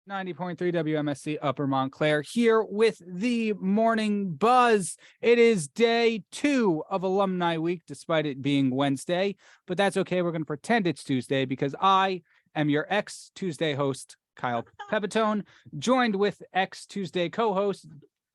90.3 WMSC Upper Montclair here with the morning buzz. It is day 2 of Alumni Week, despite it being Wednesday, but that's okay. We're going to pretend it's Tuesday because I am your ex-Tuesday host, Kyle Pepitone, joined with ex-Tuesday co-host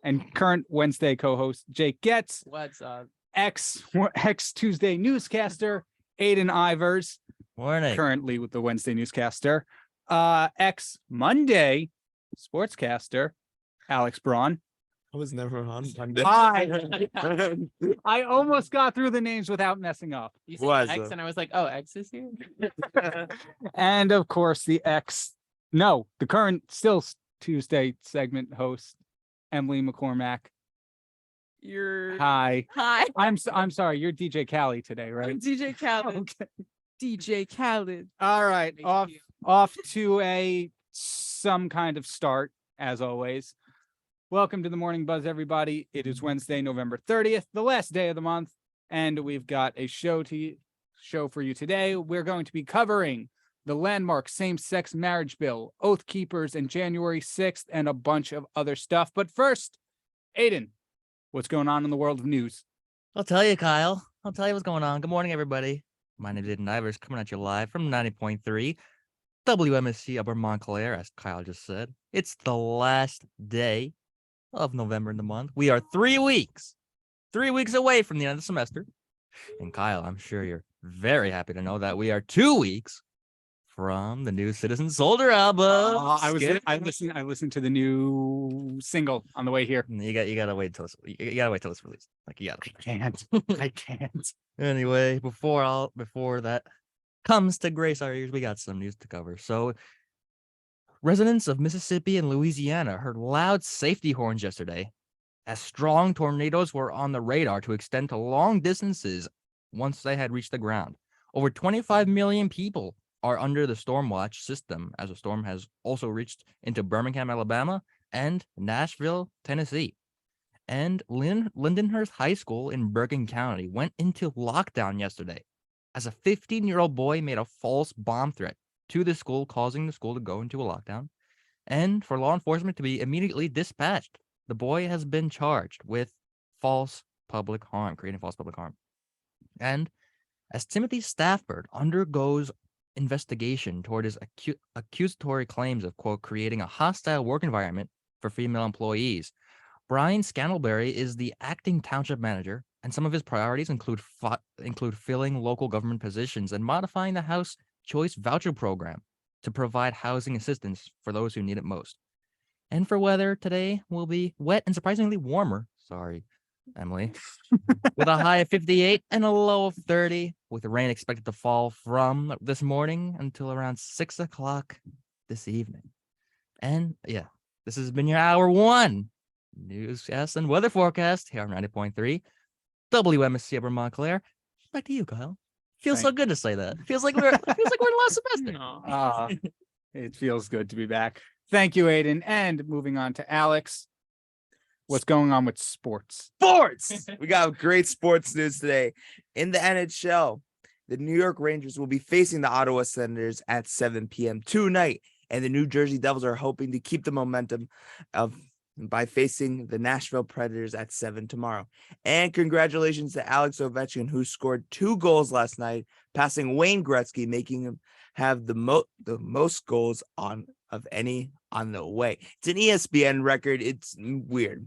and current Wednesday co-host, Jake Goetz. What's up? Ex-Tuesday newscaster, Aiden Ivers. Morning. Currently with the Wednesday newscaster. Ex-Monday sportscaster, Alex Braun. I was never on Monday. I almost got through the names without messing up. You said X, and I was like, "Oh, X is here." And of course, the current still Tuesday segment host, Emily McCormack. Hi. I'm sorry. You're DJ Khaled today, right? I'm DJ Khaled. Okay. DJ Khaled. All right. Off to some kind of start, as always. Welcome to the Morning Buzz, everybody. It is Wednesday, November 30th, the last day of the month, and we've got a show for you today. We're going to be covering the landmark same-sex marriage bill, Oath Keepers, and January 6th, and a bunch of other stuff. But first, Aiden, what's going on in the world of news? I'll tell you, Kyle. I'll tell you what's going on. Good morning, everybody. My name is Aiden Ivers, coming at you live from 90.3 WMSC Upper Montclair, as Kyle just said. It's the last day of November in the month. We are 3 weeks away from the end of the semester. And Kyle, I'm sure you're very happy to know that we are 2 weeks from the new Citizen Soldier album. I listened to the new single on the way here. You gotta wait till it's released. I can't. Anyway, before that comes to grace our ears, we got some news to cover. So, residents of Mississippi and Louisiana heard loud safety horns yesterday as strong tornadoes were on the radar to extend to long distances once they had reached the ground. Over 25 million people are under the storm watch system, as the storm has also reached into Birmingham, Alabama, and Nashville, Tennessee. And Lindenhurst High School in Bergen County went into lockdown yesterday as a 15-year-old boy made a false bomb threat to the school, causing the school to go into a lockdown, and for law enforcement to be immediately dispatched. The boy has been charged with creating false public harm. And as Timothy Stafford undergoes investigation toward his accusatory claims of, quote, creating a hostile work environment for female employees, Brian Scantlebury is the acting township manager, and some of his priorities include filling local government positions and modifying the House Choice Voucher Program to provide housing assistance for those who need it most. And for weather, today will be wet and surprisingly warmer. Sorry, Emily. With a high of 58 and a low of 30, with the rain expected to fall from this morning until around 6 o'clock this evening. And yeah, this has been your hour 1 newscast and weather forecast here on 90.3 WMSC Upper Montclair. Back to you, Kyle. Feels so good to say that. Feels like we're in last semester. It feels good to be back. Thank you, Aiden. And moving on to Alex. What's going on with sports? We got great sports news today. In the NHL, the New York Rangers will be facing the Ottawa Senators at 7 p.m. tonight, and the New Jersey Devils are hoping to keep the momentum by facing the Nashville Predators at 7 tomorrow. And congratulations to Alex Ovechkin, who scored 2 goals last night, passing Wayne Gretzky, making him have the most goals of any on the way. It's an ESPN record. It's weird.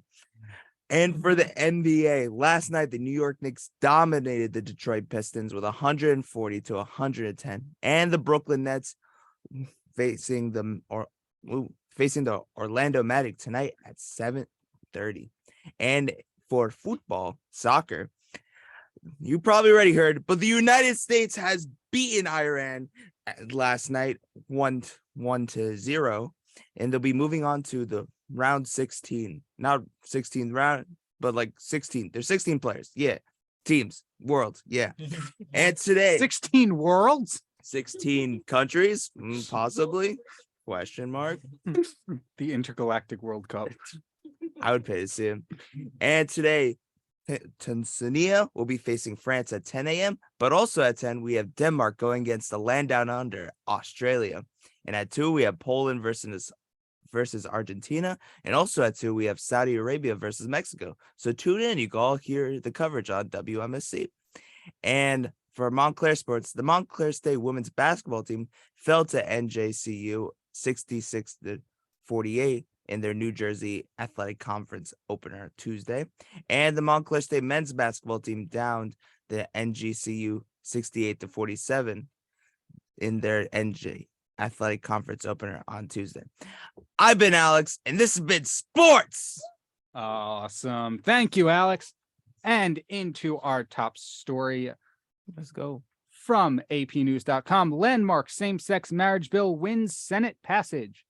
And for the NBA, last night, the New York Knicks dominated the Detroit Pistons with 140-110. And the Brooklyn Nets facing the Orlando Magic tonight at 7:30. And for football, soccer, you probably already heard, but the United States has beaten Iran last night 1-0, and they'll be moving on to the round 16. Not 16th round, but like 16. There's 16 players. Yeah. Teams. World. Yeah. And today 16 worlds? 16 countries, possibly. Question mark. The Intergalactic World Cup. I would pay to see him. And today, Tanzania will be facing France at 10 a.m. But also at 10, we have Denmark going against the land down under, Australia. And at 2, we have Poland versus versus Argentina. And also at 2, we have Saudi Arabia versus Mexico. So tune in. You can all hear the coverage on WMSC. And for Montclair sports, the Montclair State women's basketball team fell to NJCU 66-48 in their New Jersey Athletic Conference opener Tuesday. And the Montclair State men's basketball team downed the NGCU 68-47 in their NJ Athletic Conference opener on Tuesday. I've been Alex, and this has been sports. Awesome. Thank you, Alex. And into our top story. Let's go. From apnews.com, landmark same-sex marriage bill wins Senate passage.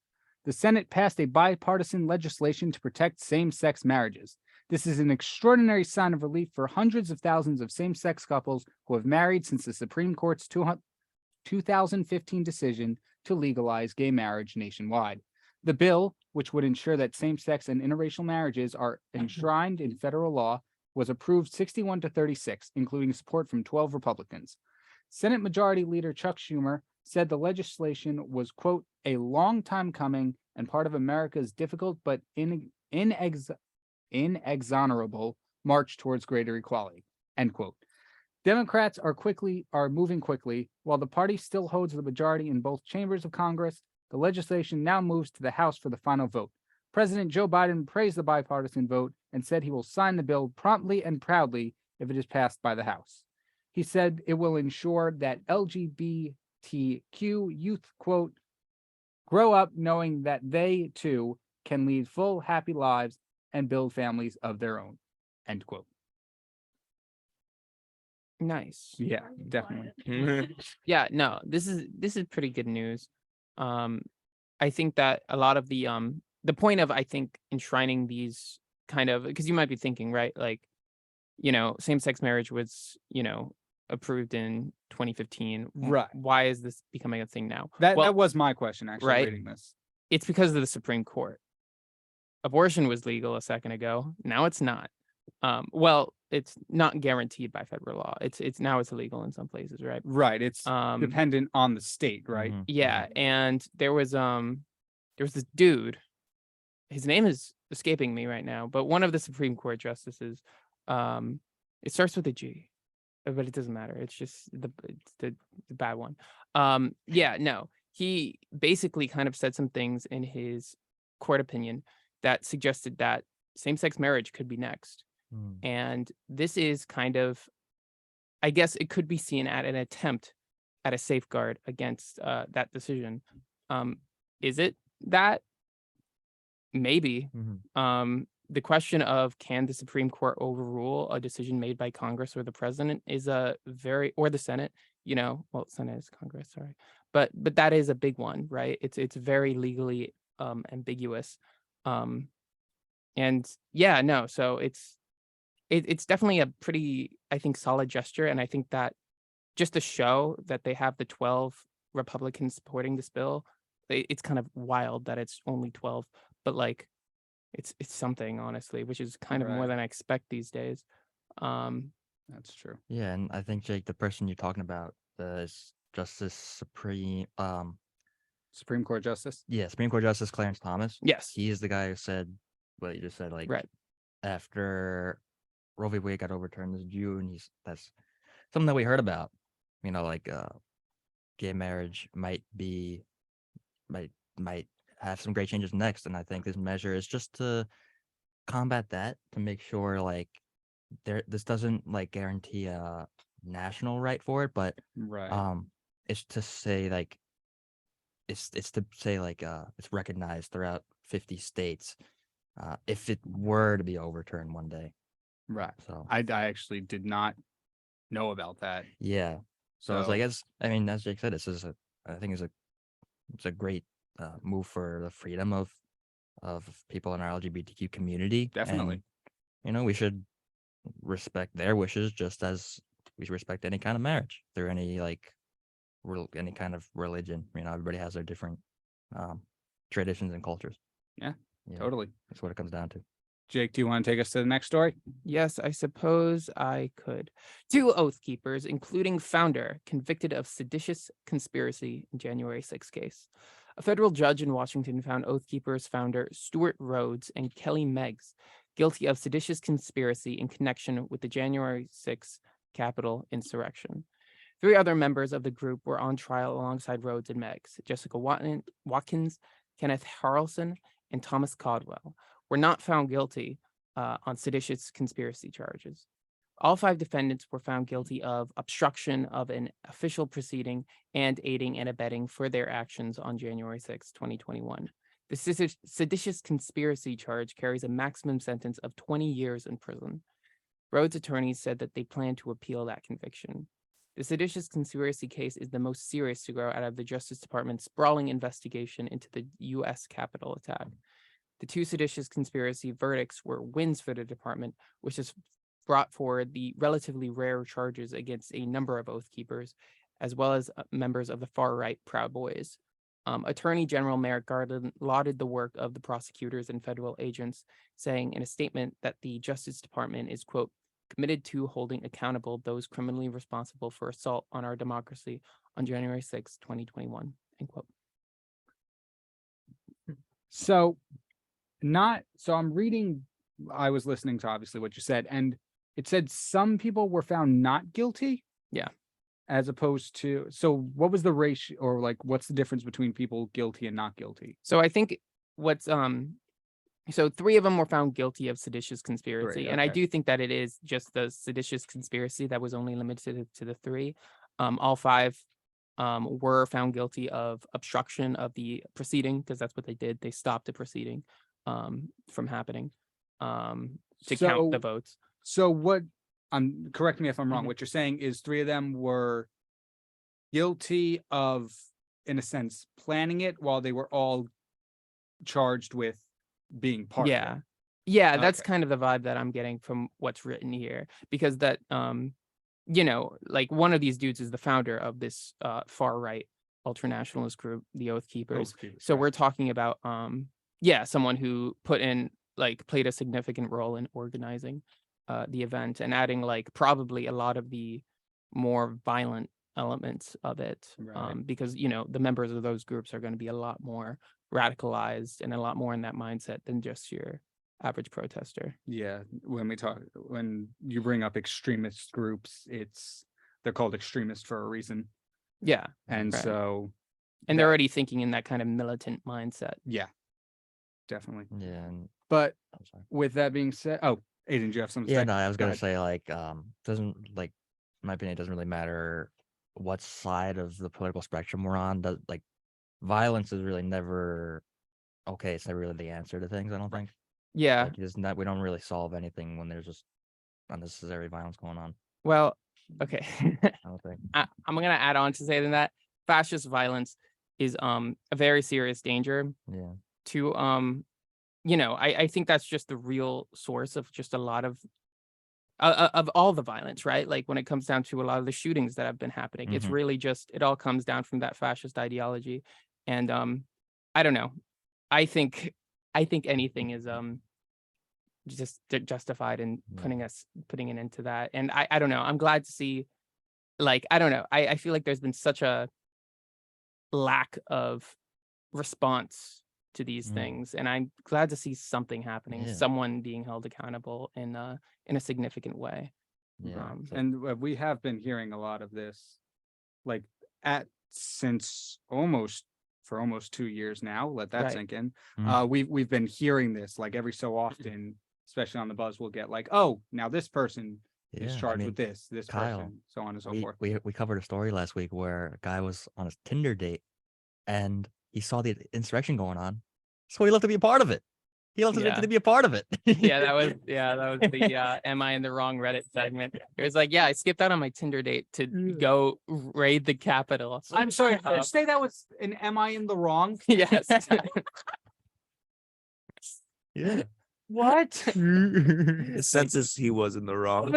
The Senate passed a bipartisan legislation to protect same-sex marriages. This is an extraordinary sign of relief for hundreds of thousands of same-sex couples who have married since the Supreme Court's 2015 decision to legalize gay marriage nationwide. The bill, which would ensure that same-sex and interracial marriages are enshrined in federal law, was approved 61-36, including support from 12 Republicans. Senate Majority Leader Chuck Schumer said the legislation was, quote, a long time coming and part of America's difficult but inexorable march towards greater equality, end quote. Democrats are moving quickly. While the party still holds the majority in both chambers of Congress, the legislation now moves to the House for the final vote. President Joe Biden praised the bipartisan vote and said he will sign the bill promptly and proudly if it is passed by the House. He said it will ensure that LGBTQ youth, quote, grow up knowing that they, too, can lead full, happy lives and build families of their own, end quote. Nice. Yeah, definitely. Yeah, no, this is pretty good news. I think that a lot of the point of, I think, enshrining these kind of, because you might be thinking, right, like, same-sex marriage was, approved in 2015. Right. Why is this becoming a thing now? That Well, was my question, actually, right. reading this. It's because of the Supreme Court. Abortion was legal a second ago. Now it's not. Well, it's not guaranteed by federal law. It's now it's illegal in some places, right? Right. It's Um, dependent on the state, right? Mhm. yeah, and there was this dude. His name is escaping me right now, but one of the Supreme Court justices. It starts with a G, but it doesn't matter. It's just the bad one. Yeah, no. He basically kind of said some things in his court opinion that suggested that same-sex marriage could be next. Mm. And this is kind of, I guess it could be seen at an attempt at a safeguard against that decision. Is it that? Maybe. Mhm. The question of, can the Supreme Court overrule a decision made by Congress or the president is or the Senate, well, Senate is Congress, sorry. But that is a big one, right? It's very legally ambiguous. And yeah, no, so it's definitely a pretty, I think, solid gesture. And I think that just to show that they have the 12 Republicans supporting this bill, it's kind of wild that it's only 12, but like, it's something, honestly, which is kind of more Right. than I expect these days. That's true. Yeah, and I think, Jake, the person you're talking about, the Supreme Court Justice. Supreme Court Justice Clarence Thomas. Yes. He is the guy who said what you just said, like, Right. after Roe v. Wade got overturned this June, that's something that we heard about. Like gay marriage might have some great changes next, and I think this measure is just to combat that, to make sure like this doesn't like guarantee a national right for it, but Right. it's to say like it's to say like it's recognized throughout 50 states if it were to be overturned one day. Right. So I actually did not know about that. yeah, so it's So- like, as Jake said, I think it's a great move for the freedom of people in our LGBTQ community. Definitely. And, we should respect their wishes just as we should respect any kind of marriage through any any kind of religion. Everybody has their different traditions and cultures. Yeah, Totally. That's what it comes down to. Jake, do you want to take us to the next story? Yes, I suppose I could. 2 Oath Keepers, including founder, convicted of seditious conspiracy in January 6th case. A federal judge in Washington found Oath Keepers founder Stuart Rhodes and Kelly Meggs guilty of seditious conspiracy in connection with the January 6th Capitol insurrection. 3 other members of the group were on trial alongside Rhodes and Meggs. Jessica Watkins, Kenneth Harrelson, and Thomas Caldwell were not found guilty on seditious conspiracy charges. All 5 defendants were found guilty of obstruction of an official proceeding and aiding and abetting for their actions on January 6, 2021. The seditious conspiracy charge carries a maximum sentence of 20 years in prison. Rhodes' attorneys said that they plan to appeal that conviction. The seditious conspiracy case is the most serious to grow out of the Justice Department's sprawling investigation into the U.S. Capitol attack. The 2 seditious conspiracy verdicts were wins for the department, which has brought forward the relatively rare charges against a number of Oath Keepers, as well as members of the far-right Proud Boys. Attorney General Merrick Garland lauded the work of the prosecutors and federal agents, saying in a statement that the Justice Department is, quote, committed to holding accountable those criminally responsible for assault on our democracy on January 6, 2021, end quote. So I'm reading, I was listening to obviously what you said, and it said some people were found not guilty. Yeah. As opposed to, so what was the ratio, or like, what's the difference between people guilty and not guilty? So I think what's, so 3 of them were found guilty of seditious conspiracy. Great, And I okay. do think that it is just the seditious conspiracy that was only limited to the 3. All 5 were found guilty of obstruction of the proceeding, because that's what they did. They stopped the proceeding from happening to count the votes. So what, correct me if I'm wrong, Mhm. what you're saying is 3 of them were guilty of, in a sense, planning it, while they were all charged with being part of Yeah. it. Yeah, that's Okay. kind of the vibe that I'm getting from what's written here, because that like one of these dudes is the founder of this far right ultranationalist group, the Oath Keepers. Oath Keepers, So right. we're talking about someone who played a significant role in organizing the event and adding like probably a lot of the more violent elements of it. Right. Because the members of those groups are going to be a lot more radicalized and a lot more in that mindset than just your average protester. Yeah, when you bring up extremist groups, they're called extremist for a reason. Yeah. And Right. so, And they're already thinking in that kind of militant mindset. yeah, definitely. Yeah. And, But I'm sorry. with that being said, Aiden, do you have something to Yeah, say? no, I was Go gonna ahead. say like doesn't like in my opinion it doesn't really matter what side of the political spectrum we're on. Like violence is really never okay. It's never really the answer to things. I don't think. Yeah. Like it's not. We don't really solve anything when there's just unnecessary violence going on. Well, okay. I don't think. I'm gonna add on to say that fascist violence is a very serious danger Yeah. to I think that's just the real source of just a lot of all the violence, right? Like when it comes down to a lot of the shootings that have been happening, it's Mhm. really just it all comes down from that fascist ideology. And I don't know. I think anything is just justified in Yeah. putting an end to that. And I don't know. I'm glad to see, like, I don't know. I feel like there's been such a lack of response to these Mm. things, and I'm glad to see something happening, Yeah. someone being held accountable in a significant way. Yeah. So- And we have been hearing a lot of this, like since almost 2 years now. Let that Right. sink in. Mhm. We've been hearing this like every so often, especially on the buzz. We'll get like, oh, now this person is Yeah, I charged mean, with this Kyle, person, so on and so we, forth. we covered a story last week where a guy was on his Tinder date and he saw the insurrection going on, so he left to be a part of it. He left Yeah. to be a part of it. Yeah, that was the am I in the wrong Reddit segment. It was like, yeah, I skipped out on my Tinder date to go raid the Capitol. I'm sorry, did you say that was an am I in the wrong? Yes. Yeah. What? The census, he was in the wrong.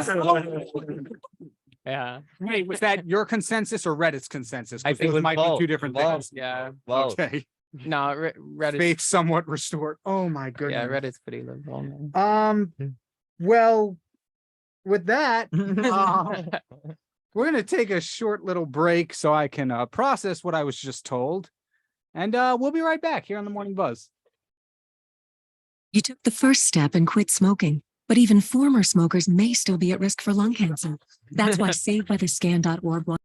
Yeah. Wait, was that your consensus or Reddit's consensus? I 'Cause think those it might was be two both, different both. things. Yeah. Wow. Okay. No, Reddit. Faith somewhat restored. Oh my Yeah, goodness. Reddit's pretty liberal, man. Well, with that, we're gonna take a short little break so I can process what I was just told. And we'll be right back here on the Morning Buzz. You took the first step and quit smoking, but even former smokers may still be at risk for lung cancer. That's why SaveByTheScan.org wants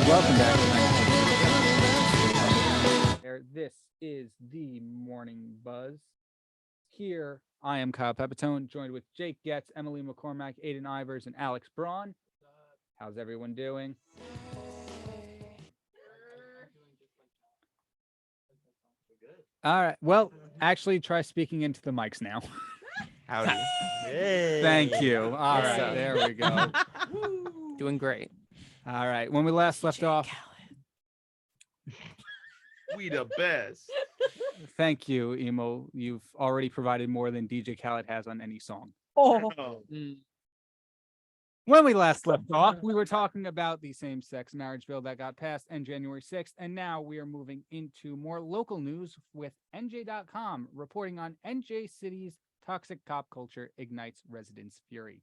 Welcome back. This is the Morning Buzz. Here, I am Kyle Pepitone, joined with Jake Goetz, Emily McCormack, Aiden Ivers, and Alex Braun. How's everyone doing? All right. Well, actually, try speaking into the mics now. Howdy. Thank you. All What's right. up? There we go. Doing great. All right. When we last left off, We the best. thank you, Emo. You've already provided more than DJ Khaled has on any song. Oh. When we last left off, we were talking about the same-sex marriage bill that got passed on January 6th, and now we are moving into more local news with NJ.com reporting on NJ City's toxic cop culture ignites residents' fury.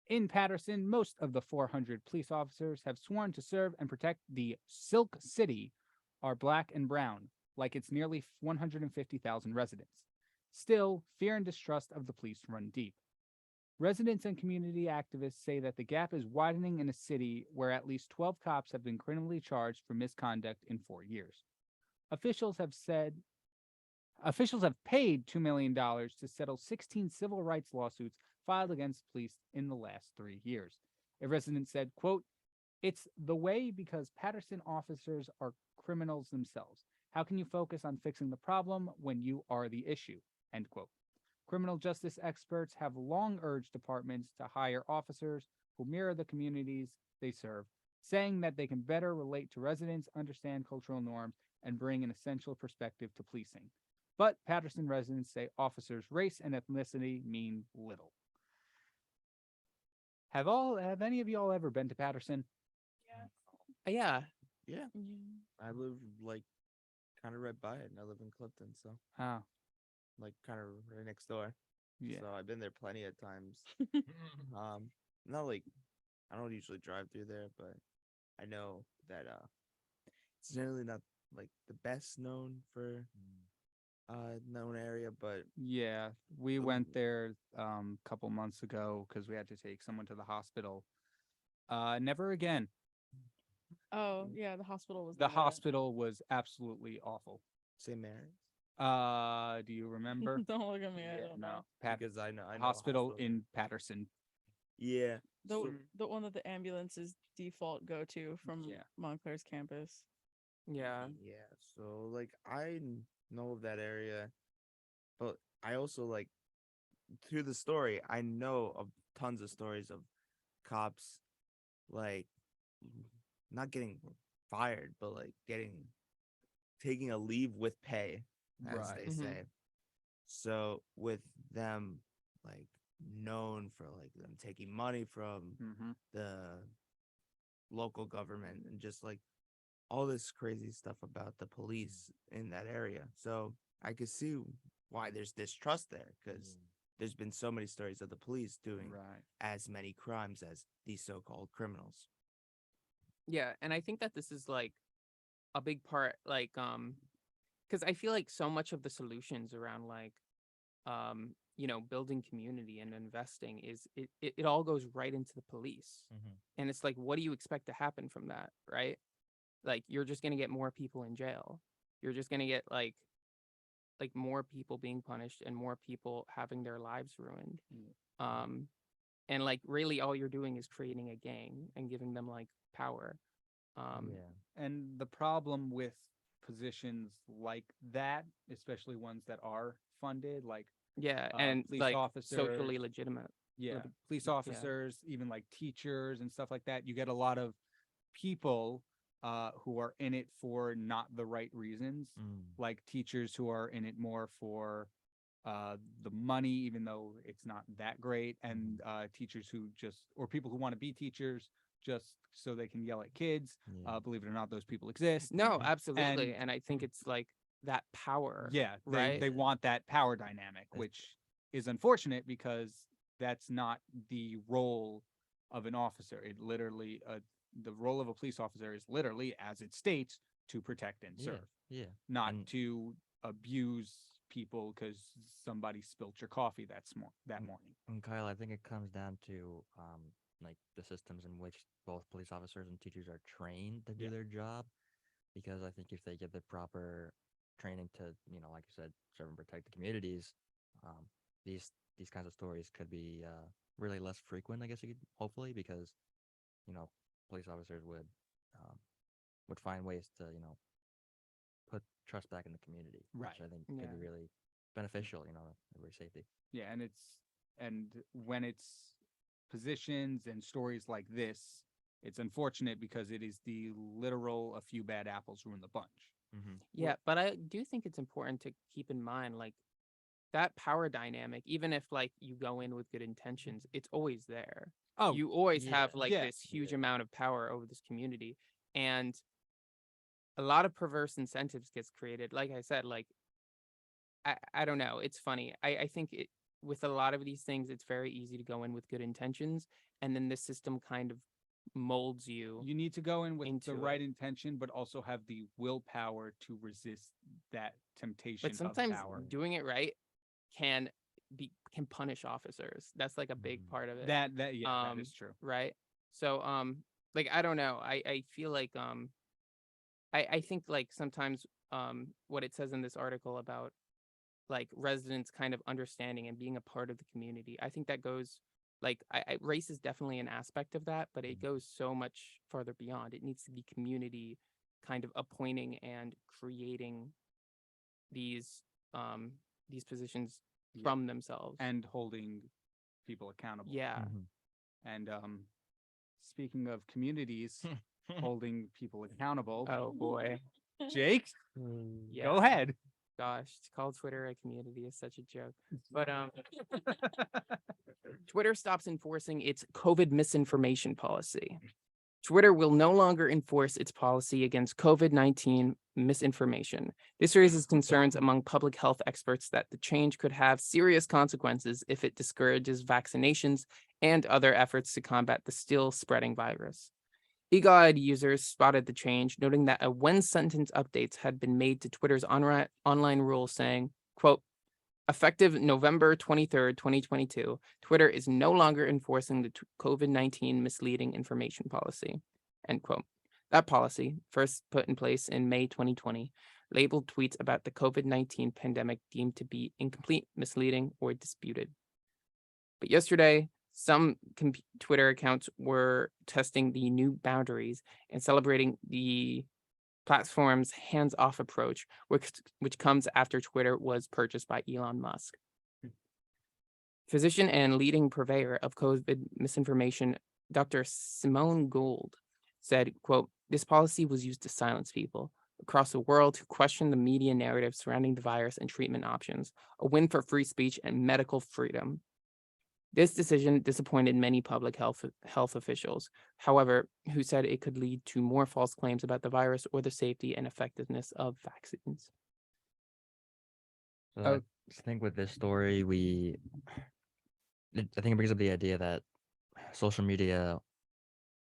In Patterson, most of the 400 police officers have sworn to serve and protect the Silk City are black and brown, like its nearly 150,000 residents. Still, fear and distrust of the police run deep. Residents and community activists say that the gap is widening in a city where at least 12 cops have been criminally charged for misconduct in 4 years. Officials have paid $2 million to settle 16 civil rights lawsuits filed against police in the last 3 years. A resident said, quote, "It's the way because Patterson officers are criminals themselves. How can you focus on fixing the problem when you are the issue?" End quote. Criminal justice experts have long urged departments to hire officers who mirror the communities they serve, saying that they can better relate to residents, understand cultural norms, and bring an essential perspective to policing. But Patterson residents say officers' race and ethnicity mean little. Have any of y'all ever been to Patterson? Yeah. Yeah. I live like kind of right by it, and I live in Clifton, so Oh, like kind of right next door. yeah. So I've been there plenty of times. Not like I don't usually drive through there, but I know that it's generally not like the best known for known area, but Yeah, we went there a couple months ago because we had to take someone to the hospital. Never again. Oh yeah, the hospital was The like that. hospital was absolutely awful. St. Mary's. Do you remember? Don't look at me. I Yeah, don't no, know. Because I know hospital hospitals. in Patterson. Yeah. The so- the one that the ambulances default go to from Yeah. Montclair's campus. Yeah. Yeah. So like I know of that area, but I also like through the story, I know of tons of stories of cops like not getting fired, but like taking a leave with pay, as Right. they Mhm. say. So with them like known for like them taking money from Mm-hmm. the local government and just like all this crazy stuff about the police in that area. So I could see why there's distrust there because there's been so many stories of the police doing Right. as many crimes as these so-called criminals. Yeah, and I think that this is like a big part, like because I feel like so much of the solutions around like building community and investing is it all goes right into the police. And it's like, what do you expect to happen from that, right? Like you're just gonna get more people in jail. You're just gonna get like more people being punished and more people having their lives ruined. And like really all you're doing is creating a gang and giving them like power. And the problem with positions like that, especially ones that are funded, like Yeah, Uh, and police like officer- socially legitimate. yeah, the- police yeah. officers, even like teachers and stuff like that, you get a lot of people who are in it for not the right reasons, like teachers who are in it more for the money, even though it's not that great, and teachers who just, or people who want to be teachers just so they can yell at kids. Believe it or not, those people exist. No, absolutely. And- And I think it's like that power. Yeah, right? they want that power dynamic, which is unfortunate because that's not the role of an officer. It literally, the role of a police officer is literally, as it states, to protect and serve, not And- to abuse people because somebody spilt your coffee that morning. And Kyle, I think it comes down to like the systems in which both police officers and teachers are trained to do Yeah. their job. Because I think if they get the proper training to, like you said, serve and protect the communities, these kinds of stories could be really less frequent, I guess you could hopefully, because police officers would find ways to put trust back in the community, Right. which I think Yeah. could be really beneficial, everybody's safety. Yeah, and when it's positions and stories like this, it's unfortunate because it is the literal a few bad apples ruin the bunch. Yeah, but I do think it's important to keep in mind like that power dynamic, even if like you go in with good intentions, it's always there. Oh, You always yeah. have like Yeah. this huge amount of power over this community. And a lot of perverse incentives gets created. Like I said, like I don't know. It's funny. I think with a lot of these things, it's very easy to go in with good intentions, and then the system kind of molds you. you need to go in with into the it. right intention, but also have the willpower to resist that temptation But sometimes of power. doing it right can punish officers. That's like a big part of it. That yeah, that is Um, true. right? So like I don't know. I feel like I think like sometimes what it says in this article about like residents kind of understanding and being a part of the community, I think that goes like race is definitely an aspect of that, but it goes so much farther beyond. It needs to be community kind of appointing and creating these positions Yeah. from themselves. And holding people accountable. yeah. And speaking of communities holding people accountable, Oh boy. Jake, Yeah. go ahead. Gosh, to call Twitter a community is such a joke. But Twitter stops enforcing its COVID misinformation policy. Twitter will no longer enforce its policy against COVID-19 misinformation. This raises concerns among public health experts that the change could have serious consequences if it discourages vaccinations and other efforts to combat the still spreading virus. Eagle-eyed users spotted the change, noting that a when sentence updates had been made to Twitter's online rules saying, quote, effective November 23rd, 2022, Twitter is no longer enforcing the COVID-19 misleading information policy, end quote. That policy, first put in place in May 2020, labeled tweets about the COVID-19 pandemic deemed to be incomplete, misleading, or disputed. But yesterday, some Twitter accounts were testing the new boundaries and celebrating the platform's hands-off approach, which comes after Twitter was purchased by Elon Musk. Physician and leading purveyor of COVID misinformation, Dr. Simone Gould, said, quote, this policy was used to silence people across the world who question the media narrative surrounding the virus and treatment options, a win for free speech and medical freedom. This decision disappointed many public health officials, however, who said it could lead to more false claims about the virus or the safety and effectiveness of vaccines. So I think with this story, I think it brings up the idea that social media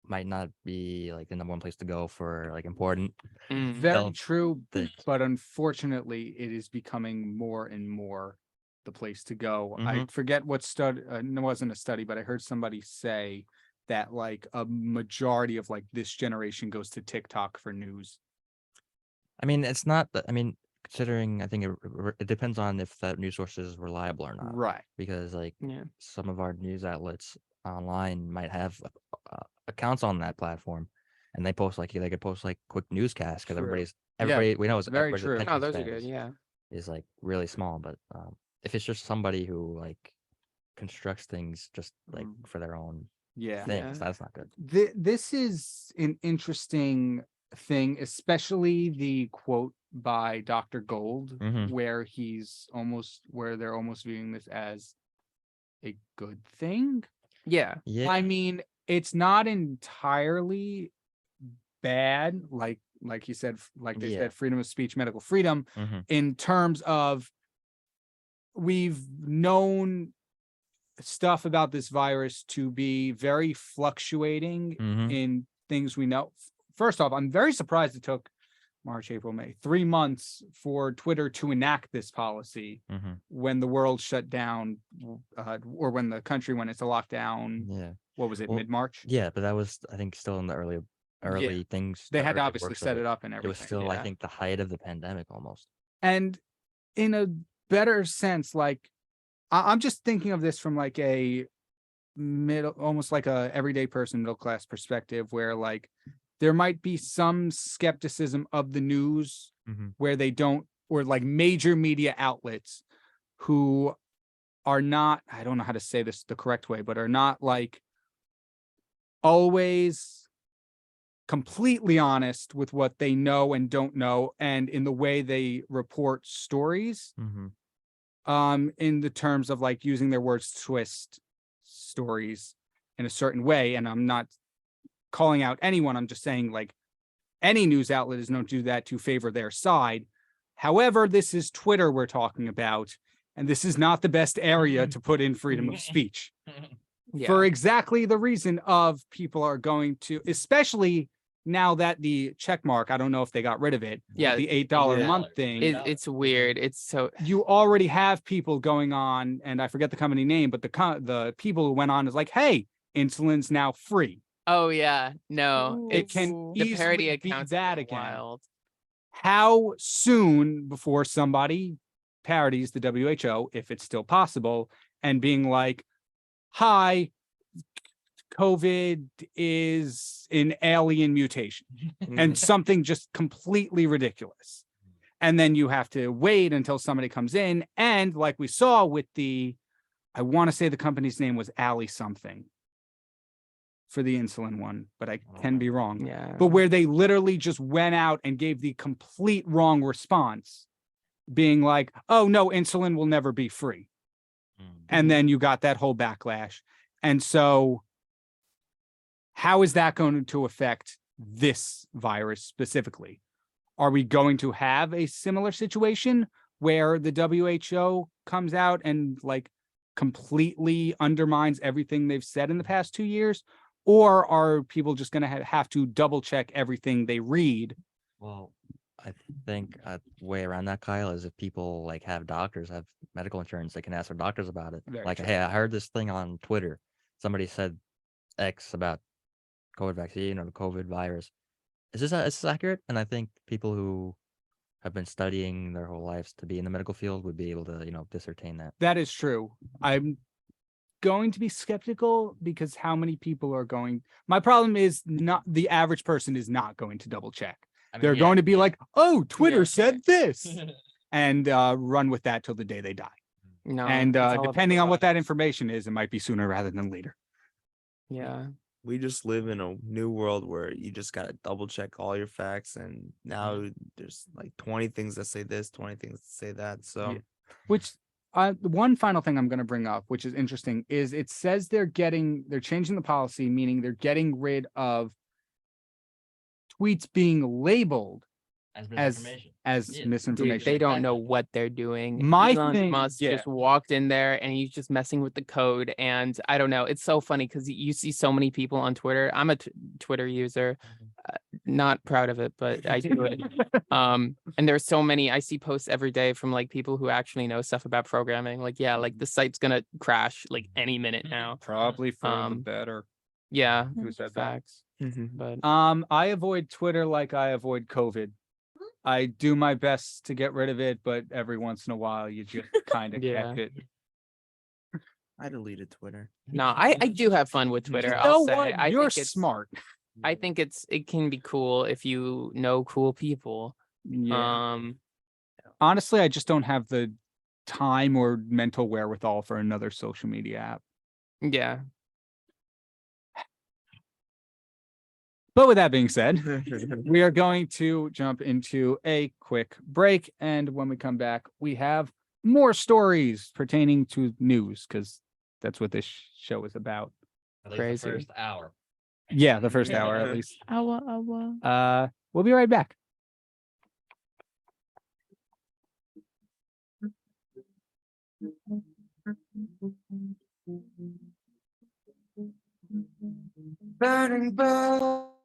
might not be like the number one place to go for like important. Very Tell true, things. but unfortunately, it is becoming more and more the place to go. I forget what study, it wasn't a study, but I heard somebody say that like a majority of like this generation goes to TikTok for news. I mean, it's not. I mean, considering I think it depends on if that news source is reliable or not. Right. Because like Yeah. some of our news outlets online might have accounts on that platform, and they post like they could post like quick newscasts because True. everybody we know is very everybody's true. attention Oh, those are span good. Yeah. is like really small. But if it's just somebody who like constructs things just like for their own Yeah. things, Yeah. that's not good. This is an interesting thing, especially the quote by Dr. Gold, Mhm. where they're almost viewing this as a good thing. Yeah. Yeah. I mean, it's not entirely bad, like you said, like they Yeah. said, freedom of speech, medical freedom, Mhm. in terms of we've known stuff about this virus to be very fluctuating Mhm. in things we know. First off, I'm very surprised it took March, April, May, 3 months for Twitter to enact this policy Mhm. when the world shut down, or when the country went into lockdown. Yeah. What was it, Well, mid-March? Yeah, but that was I think still in the early things. They the had to early obviously works of set it up and It was everything. still I Yeah. think the height of the pandemic almost. And in a better sense, like I'm just thinking of this from like a almost like a everyday person, middle class perspective, where like there might be some skepticism of the news Mhm. where they don't, or like major media outlets who are not, I don't know how to say this the correct way, but are not like always completely honest with what they know and don't know, and in the way they report stories, Mhm. in the terms of like using their words to twist stories in a certain way. And I'm not calling out anyone, I'm just saying like any news outlet is known to do that to favor their side. However, this is Twitter we're talking about, and this is not the best area to put in freedom of speech for exactly the reason of people are going to, especially now that the check mark, I don't know if they got rid of it, Yeah, the $8 a yeah. month thing. It's weird. It's so You already have people going on, and I forget the company name, but the people who went on is like, hey, insulin's now free. oh yeah. No, It it's can the parody easily be accounts that are again. wild. How soon before somebody parodies the WHO, if it's still possible, and being like, hi, COVID is an alien mutation, and something just completely ridiculous. And then you have to wait until somebody comes in. And like we saw with I want to say the company's name was Alley something for the insulin one, but I can be wrong. Yeah. But where they literally just went out and gave the complete wrong response, being like, oh no, insulin will never be free. And then you got that whole backlash. And so how is that going to affect this virus specifically? Are we going to have a similar situation where the WHO comes out and like completely undermines everything they've said in the past 2 years? or are people just going to have to double check everything they read? Well, I think a way around that, Kyle, is if people like have doctors, have medical insurance, they can ask their doctors about it. Very Like, true. hey, I heard this thing on Twitter. Somebody said X about COVID vaccine or the COVID virus. Is this accurate? And I think people who have been studying their whole lives to be in the medical field would be able to, discertain that. That is true. I'm going to be skeptical because how many people are going? My problem is not the average person is not going to double check. They're going to be like, oh, Twitter Yeah. said this, and run with that till the day they die. No, And it's all about depending the on what that vibes. information is, it might be sooner rather than later. Yeah. We just live in a new world where you just gotta double check all your facts, and now there's like 20 things that say this, 20 things that say that. So Yeah. Which the one final thing I'm going to bring up, which is interesting, is it says they're changing the policy, meaning they're getting rid of tweets being labeled as Yeah. Dude, misinformation. they don't know what they're doing. My Elon thing- Musk yeah. just walked in there and he's just messing with the code. And I don't know. It's so funny because you see so many people on Twitter. I'm a Twitter user, not proud of it, but I do it. And there's so many. I see posts every day from like people who actually know stuff about programming. Like, yeah, like the site's gonna crash like any minute now. Probably for the Um, better. Yeah, Who said that? facts. But I avoid Twitter like I avoid COVID. I do my best to get rid of it, but every once in a while you just kind of Yeah. catch it. I deleted Twitter. no, I do have fun with Twitter. You I'll know say. what? I You're think it's smart. I think it can be cool if you know cool people. Yeah. Honestly, I just don't have the time or mental wherewithal for another social media app. Yeah. But with that being said, we are going to jump into a quick break. And when we come back, we have more stories pertaining to news, because that's what this show is about. At least Crazy. the first hour. Yeah, the first hour at least. Awa. We'll be right back. Burning bell.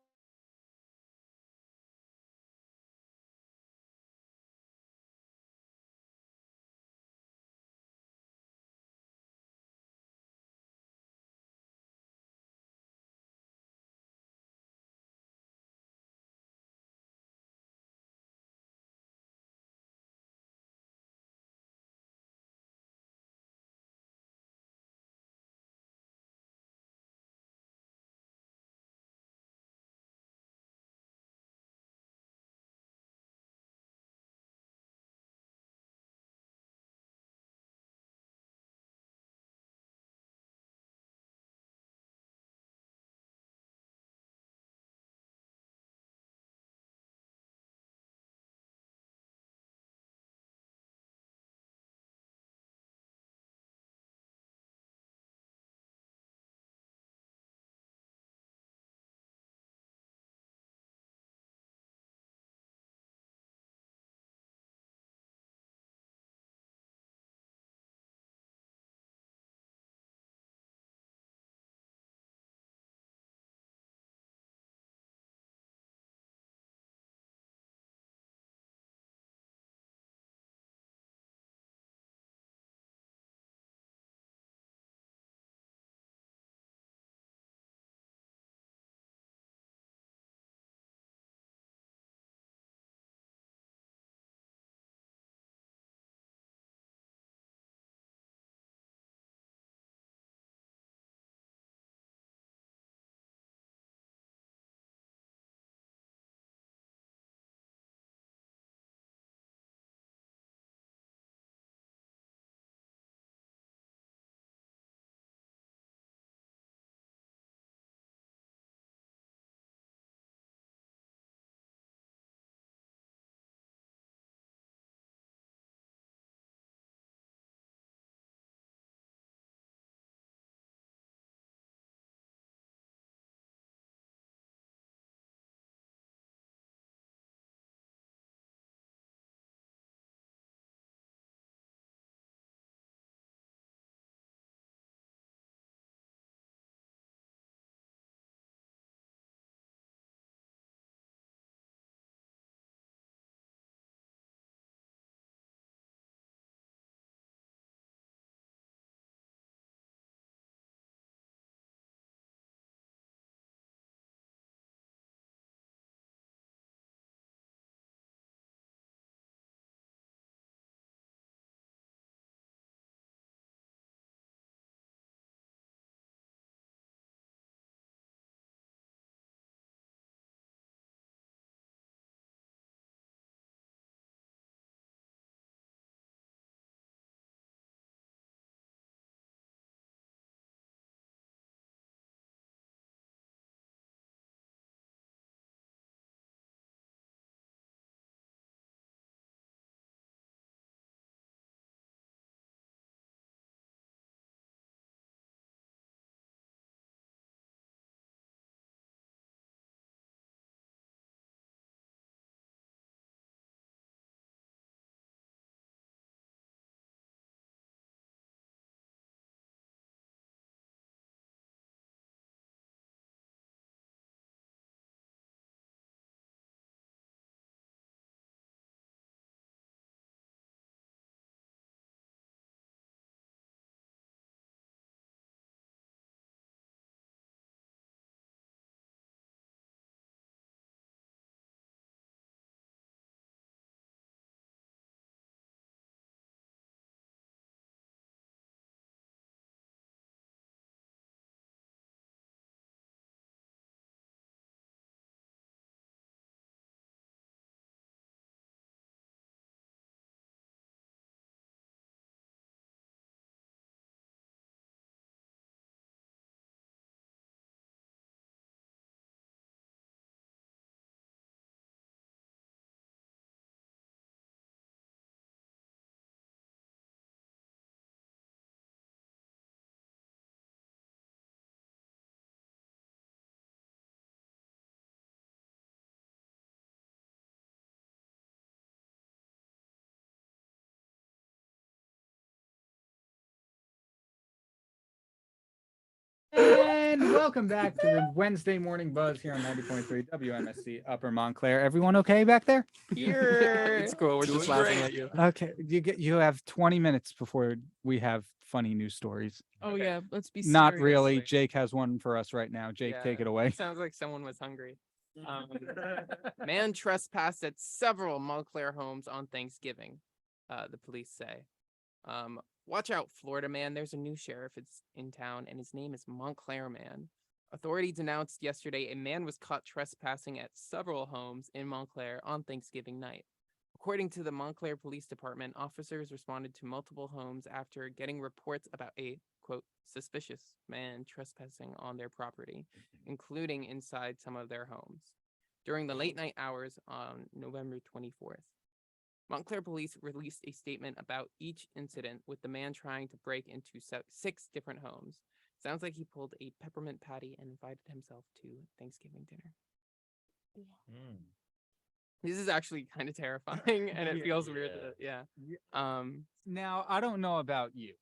And welcome back to the Wednesday morning buzz here on 90.3 WMSC Upper Montclair. Everyone okay back there? It's cool. We're just Doing laughing great. at you. Okay, you have 20 minutes before we have funny news stories. Oh yeah, let's be Not serious. really. Jake has one for us right now. Jake, Yeah, take it away. Sounds like someone was hungry. Man trespassed at several Montclair homes on Thanksgiving. The police say. Watch out, Florida man. There's a new sheriff in town, and his name is Montclair Man. Authorities announced yesterday a man was caught trespassing at several homes in Montclair on Thanksgiving night. According to the Montclair Police Department, officers responded to multiple homes after getting reports about a, quote, suspicious man trespassing on their property, including inside some of their homes. During the late night hours on November 24th, Montclair police released a statement about each incident, with the man trying to break into 6 different homes. Sounds like he pulled a peppermint patty and invited himself to Thanksgiving dinner. This is actually kind of terrifying, and it feels weird. Yeah. Now, I don't know about you,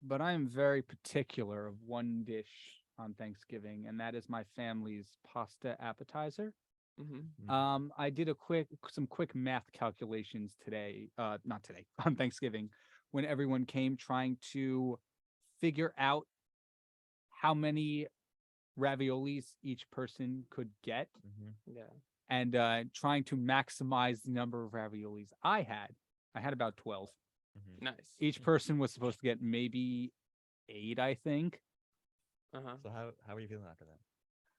but I am very particular of one dish on Thanksgiving, and that is my family's pasta appetizer. Mm-hmm. I did some quick math calculations today, not today, on Thanksgiving, when everyone came trying to figure out how many raviolis each person could get, Yeah. and trying to maximize the number of raviolis I had. I had about 12. Nice. Each person was supposed to get maybe 8, I think. Uh-huh. So how are you feeling after that?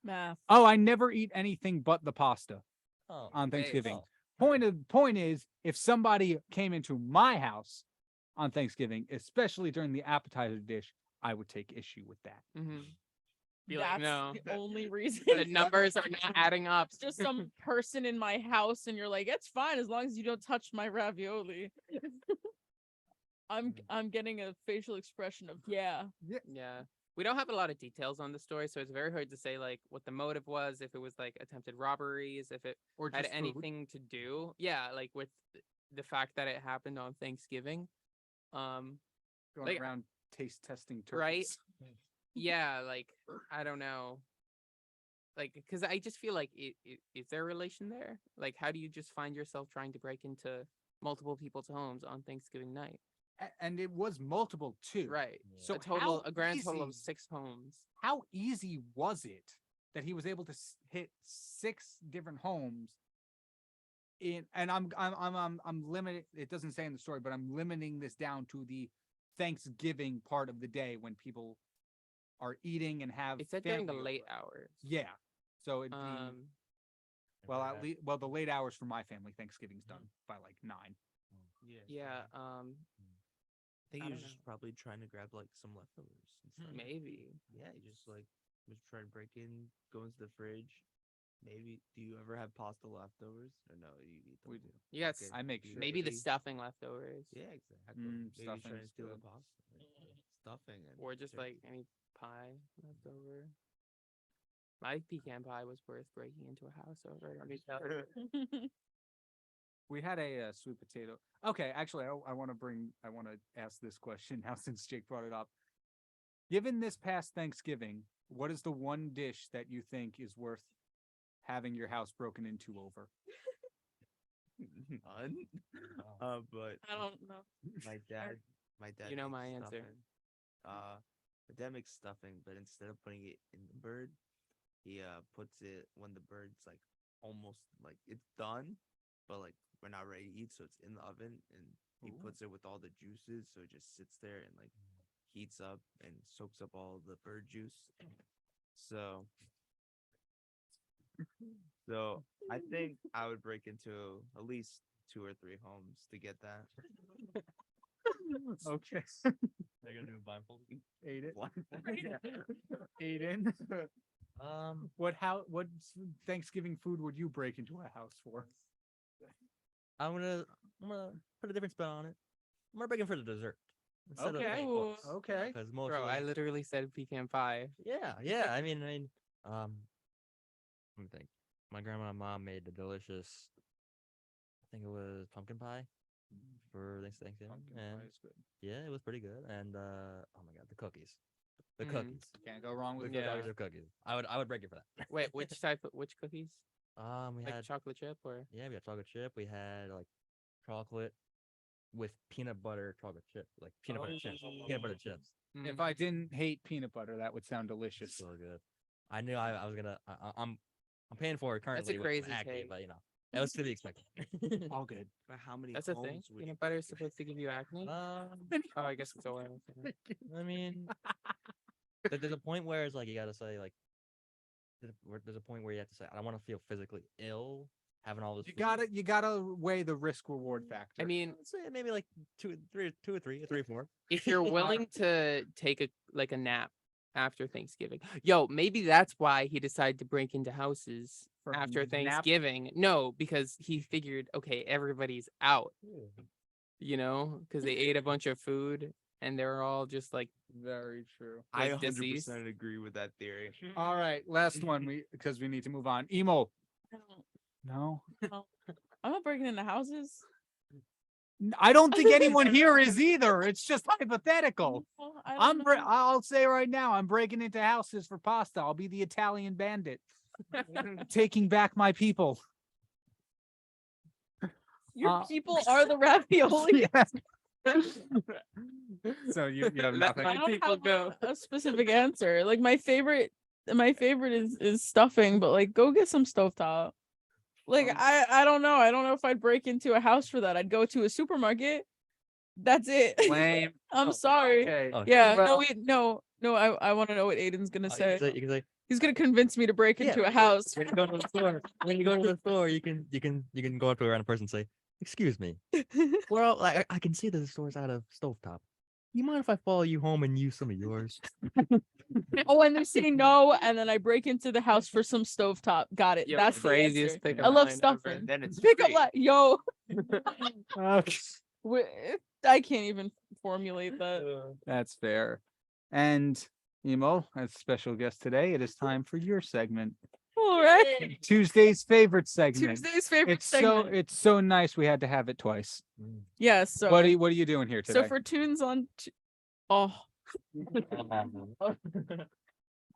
Math. Oh, I never eat anything but the pasta Oh, on Thanksgiving. oh. Point is, if somebody came into my house on Thanksgiving, especially during the appetizer dish, I would take issue with that. Mm-hmm. Be That's like, no, the only reason. the numbers are not adding up. It's just some person in my house, and you're like, it's fine as long as you don't touch my ravioli. I'm getting a facial expression of yeah. Yeah. We don't have a lot of details on the story, so it's very hard to say like what the motive was, if it was like attempted robberies, if it Or had just food. anything to do. Yeah, like with the fact that it happened on Thanksgiving. Going like- around taste testing turkeys. Right? Yeah, like I don't know. Like, because I just feel like is there a relation there? Like, how do you just find yourself trying to break into multiple people's homes on Thanksgiving night? And it was multiple too. Right. So So a grand easy, total of 6 homes. How easy was it that he was able to hit 6 different homes? And I'm limited. It doesn't say in the story, but I'm limiting this down to the Thanksgiving part of the day when people are eating and have. It said during the family late over. hours. Yeah. So it'd be well at least the late hours for my family. Thanksgiving's done by like 9. Yeah. I think I he don't was just know. probably trying to grab like some leftovers and stuff. Maybe. Yeah, he just like was trying to break in, go into the fridge. Maybe do you ever have pasta leftovers? Or no, you eat them. We do. You got Okay, I make do you sure. maybe the really- stuffing leftovers. Yeah, exactly. Maybe he's trying Stuffing's to steal the good. pasta. Like, stuffing and Or just like turkey. any pie leftover. My pecan pie was worth breaking into a house over. Let me tell you. We had a sweet potato. Okay, actually, I want to ask this question now since Jake brought it up. Given this past Thanksgiving, what is the one dish that you think is worth having your house broken into over? None. But I don't know. my dad, my dad. You know makes my answer. stuffing. My dad makes stuffing, but instead of putting it in the bird, he puts it when the bird's like almost like it's done, but like we're not ready to eat, so it's in the oven, and he Ooh. puts it with all the juices, so it just sits there and like heats up and soaks up all the bird juice. So I think I would break into at least 2 or 3 homes to get that. Okay. They're gonna do a blindfold. Aiden. Blindfold. Aiden. Um, What Thanksgiving food would you break into a house for? I'm gonna put a different spin on it. I'm gonna break in for the dessert. Instead Okay. Of books. Okay. Because Bro, mostly, I literally said pecan pie. yeah. I mean, let me think. My grandma and mom made a delicious. I think it was pumpkin pie for Thanksgiving. Pumpkin and pie is good. yeah, it was pretty good. And oh my god, the cookies. The Mm. cookies. Can't go wrong The with Yeah. cookies are cookies. I would break it for that. Wait, which type? Which cookies? We Like had chocolate chip or? yeah, we had chocolate chip. We had like chocolate with peanut butter chocolate chip, like peanut butter chips, peanut butter chips. If I didn't hate peanut butter, that would sound delicious. So good. I knew I was gonna. I'm paying for it currently with crazy acne, take. but it was to be expected. All good. But how many That's a thing. homes would Peanut you butter is break? supposed to give you acne. Oh, I guess it's all. I mean, there's a point where it's like you gotta say like, there's a point where you have to say I don't want to feel physically ill having all this. You gotta weigh the risk reward factor. I mean, I'd say maybe like two or four. if you're willing to take a nap after Thanksgiving, maybe that's why he decided to break into houses For a after nap? Thanksgiving. No, because he figured, okay, everybody's out, because they ate a bunch of food and they're all just like, Very true. I like 100% deceased. agree with that theory. All right, last one because we need to move on. Emo. No. I'm not breaking into houses. I don't think anyone here is either. It's just hypothetical. Well, I don't know. I'll say right now, I'm breaking into houses for pasta. I'll be the Italian bandit, taking back my people. Your people are the ravioli. Yes. So you have Let nothing. my I don't people have go. a specific answer. Like my favorite is stuffing, but like go get some stovetop. Like I don't know. I don't know if I'd break into a house for that. I'd go to a supermarket. That's it. Lame. I'm sorry. Okay. Oh, Yeah, Well- no, I want to know what Aiden's gonna say. You can say He's gonna convince me to break Yeah. into a house. when you go to the store. When you go to the store, you can go up to a random person and say, "Excuse me, well, I can see that the store's out of stovetop. You mind if I follow you home and use some of yours?" Oh, and they say no, and then I break into the house for some stovetop. Got it. Yo, That's the craziest answer. pickup I love line ever. stuffing. Then it's Pick up free. yo. Okay. I can't even formulate that. That's fair. And Emo, as special guest today, it is time for your segment. All right. Tuesday's favorite segment. Tuesday's favorite It's segment. it's so nice we had to have it twice. Yes. So What are you doing here today? so for tunes on. Oh,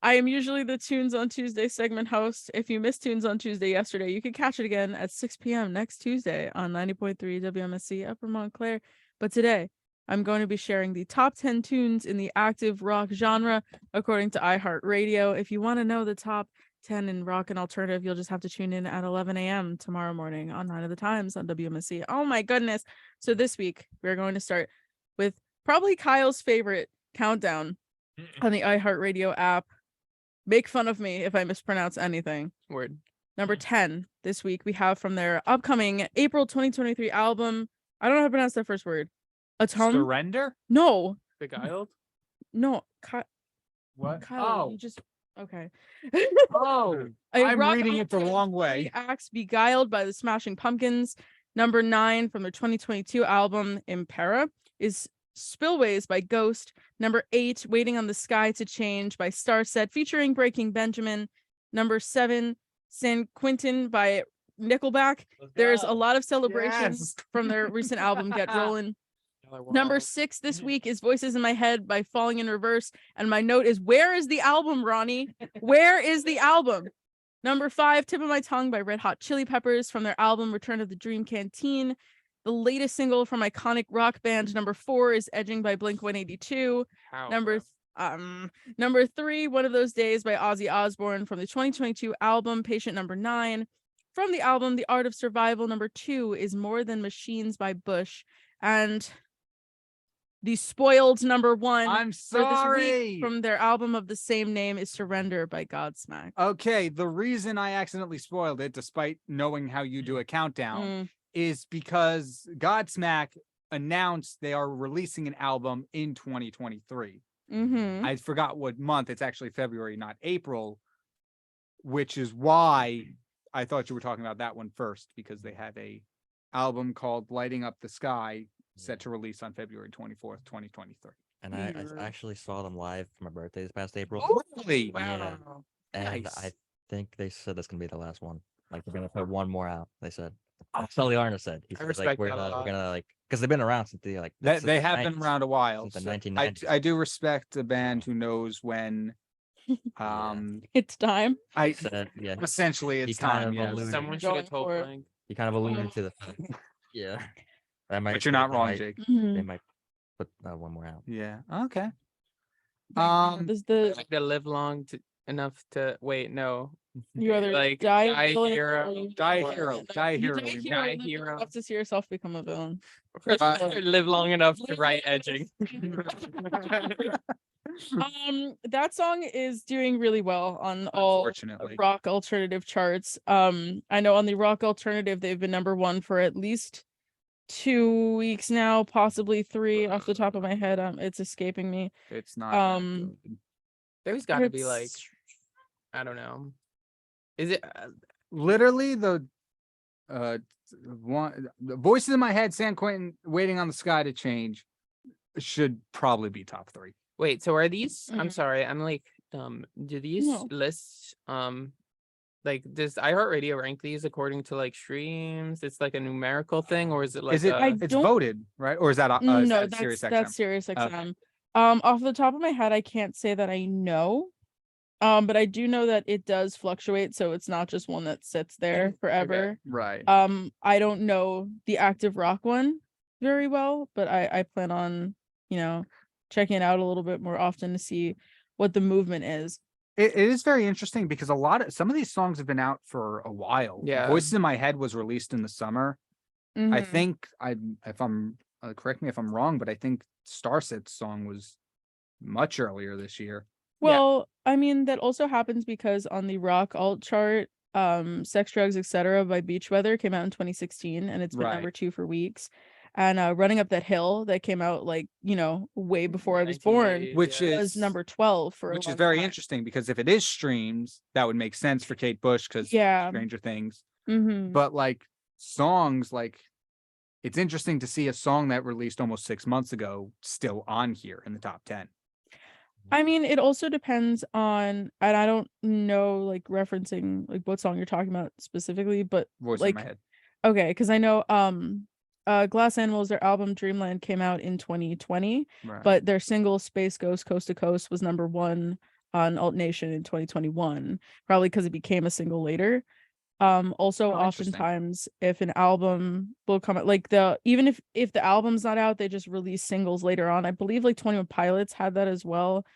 I am usually the Tunes on Tuesday segment host. If you missed Tunes on Tuesday yesterday, you can catch it again at 6 p.m. next Tuesday on 90.3 WMSC Upper Montclair. But today, I'm going to be sharing the top 10 tunes in the active rock genre according to iHeartRadio. If you want to know the top 10 in rock and alternative, you'll just have to tune in at 11 a.m. tomorrow morning on 9 of the Times on WMSC. Oh my goodness. So this week, we're going to start with probably Kyle's favorite countdown on the iHeartRadio app. Make fun of me if I mispronounce anything. Word. Number 10 this week, we have from their upcoming April 2023 album. I don't know how to pronounce that first word. Surrender? No, Beguiled? no. What? Kyle, you just okay. Oh, A I'm rock reading it the opera wrong way. three acts Beguiled by the Smashing Pumpkins. Number 9 from their 2022 album Impera is Spillways by Ghost. Number 8, Waiting on the Sky to Change by Starset featuring Breaking Benjamin. Number 7, San Quentin by Nickelback. There's a lot of celebrations Yes. from their recent album Get Rollin'. Number 6 this week is Voices in My Head by Falling in Reverse. And my note is, where is the album, Ronnie? Where is the album? Number 5, Tip of My Tongue by Red Hot Chili Peppers from their album Return of the Dream Canteen. The latest single from iconic rock band. Number 4 is Edging by Blink-182. Number 3, One of Those Days by Ozzy Osbourne from the 2022 album Patient. Number 9. From the album The Art of Survival, number 2 is More Than Machines by Bush. And the spoiled number 1 I'm for this sorry. week from their album of the same name is Surrender by Godsmack. Okay, the reason I accidentally spoiled it, despite knowing how you do a countdown, is because Godsmack announced they are releasing an album in 2023. Mm-hmm. I forgot what month. It's actually February, not April, which is why I thought you were talking about that one first, because they have a album called Lighting Up the Sky set to release on February 24th, 2023. And I actually saw them live for my birthday this past April. Really? Yeah. And Nice. I think they said that's gonna be the last one. Like they're gonna put one more out. They said Sully Arna said. He I said, respect we're that a lot. gonna like because they've been around since the like They have been around a while. since the so 1990s. I do respect a band who knows when. It's time. I Said, yeah, essentially he it's kind time. of Yes. alluded- Someone should Going have told for it. Frank. he kind of alluded to the yeah. That might, But you're not they wrong, might- Jake. They might put one more out. Yeah. Okay. Does the Like to live long enough to wait. No, you either like die a die villain hero, or you die or- hero, no, die you hero, die you hero, die and then you hero. have to see yourself become a villain. live long enough to write edging. That song is doing really well on all Unfortunately. rock alternative charts. I know on the rock alternative they've been #1 for at least 2 weeks now, possibly 3 off the top of my head. It's escaping me. It's not. good. There's got to be like, It's- I don't know. Is it? Literally the the voices in my head, San Quentin, Waiting on the Sky to Change, should probably be top 3. Wait. So are these? I'm Mhm. sorry. I'm like, do these No. lists? Like, does iHeartRadio rank these according to like streams? It's like a numerical thing, or is it like? Is it? I It's don't- voted, right? Or is that? Is No, that Sirius that's XM? Sirius Okay. XM. Off the top of my head, I can't say that I know. But I do know that it does fluctuate, so it's not just one that sits there forever. Right. I don't know the active rock one very well, but I plan on, checking it out a little bit more often to see what the movement is. It is very interesting because some of these songs have been out for a while. Yeah. Voices in My Head was released in the summer. I Mhm. think if I'm correct me if I'm wrong, but I think Starset's song was much earlier this year. Well, I mean, that also happens because on the rock alt chart, Sex, Drugs, Etc. by Beach Weather came out in 2016 and it's been Right. #2 for weeks. And Running Up That Hill that came out like, way before I was born 1980s, Which yeah. was is #12 for a which is long very time. interesting because if it is streams, that would make sense for Kate Bush because Yeah. Stranger Things. Mm-hmm. But like songs, like it's interesting to see a song that released almost 6 months ago still on here in the top 10. I mean, it also depends on, and I don't know, like referencing like what song you're talking about specifically, but Voice like, in my head. okay, because I know Glass Animals, their album Dreamland came out in 2020, Right. but their single Space Ghost Coast to Coast was #1 on Alt Nation in 2021, probably because it became a single later. Also Oh, interesting. oftentimes if an album will come out, like even if the album's not out, they just release singles later on. I believe like 21 Pilots had that as well.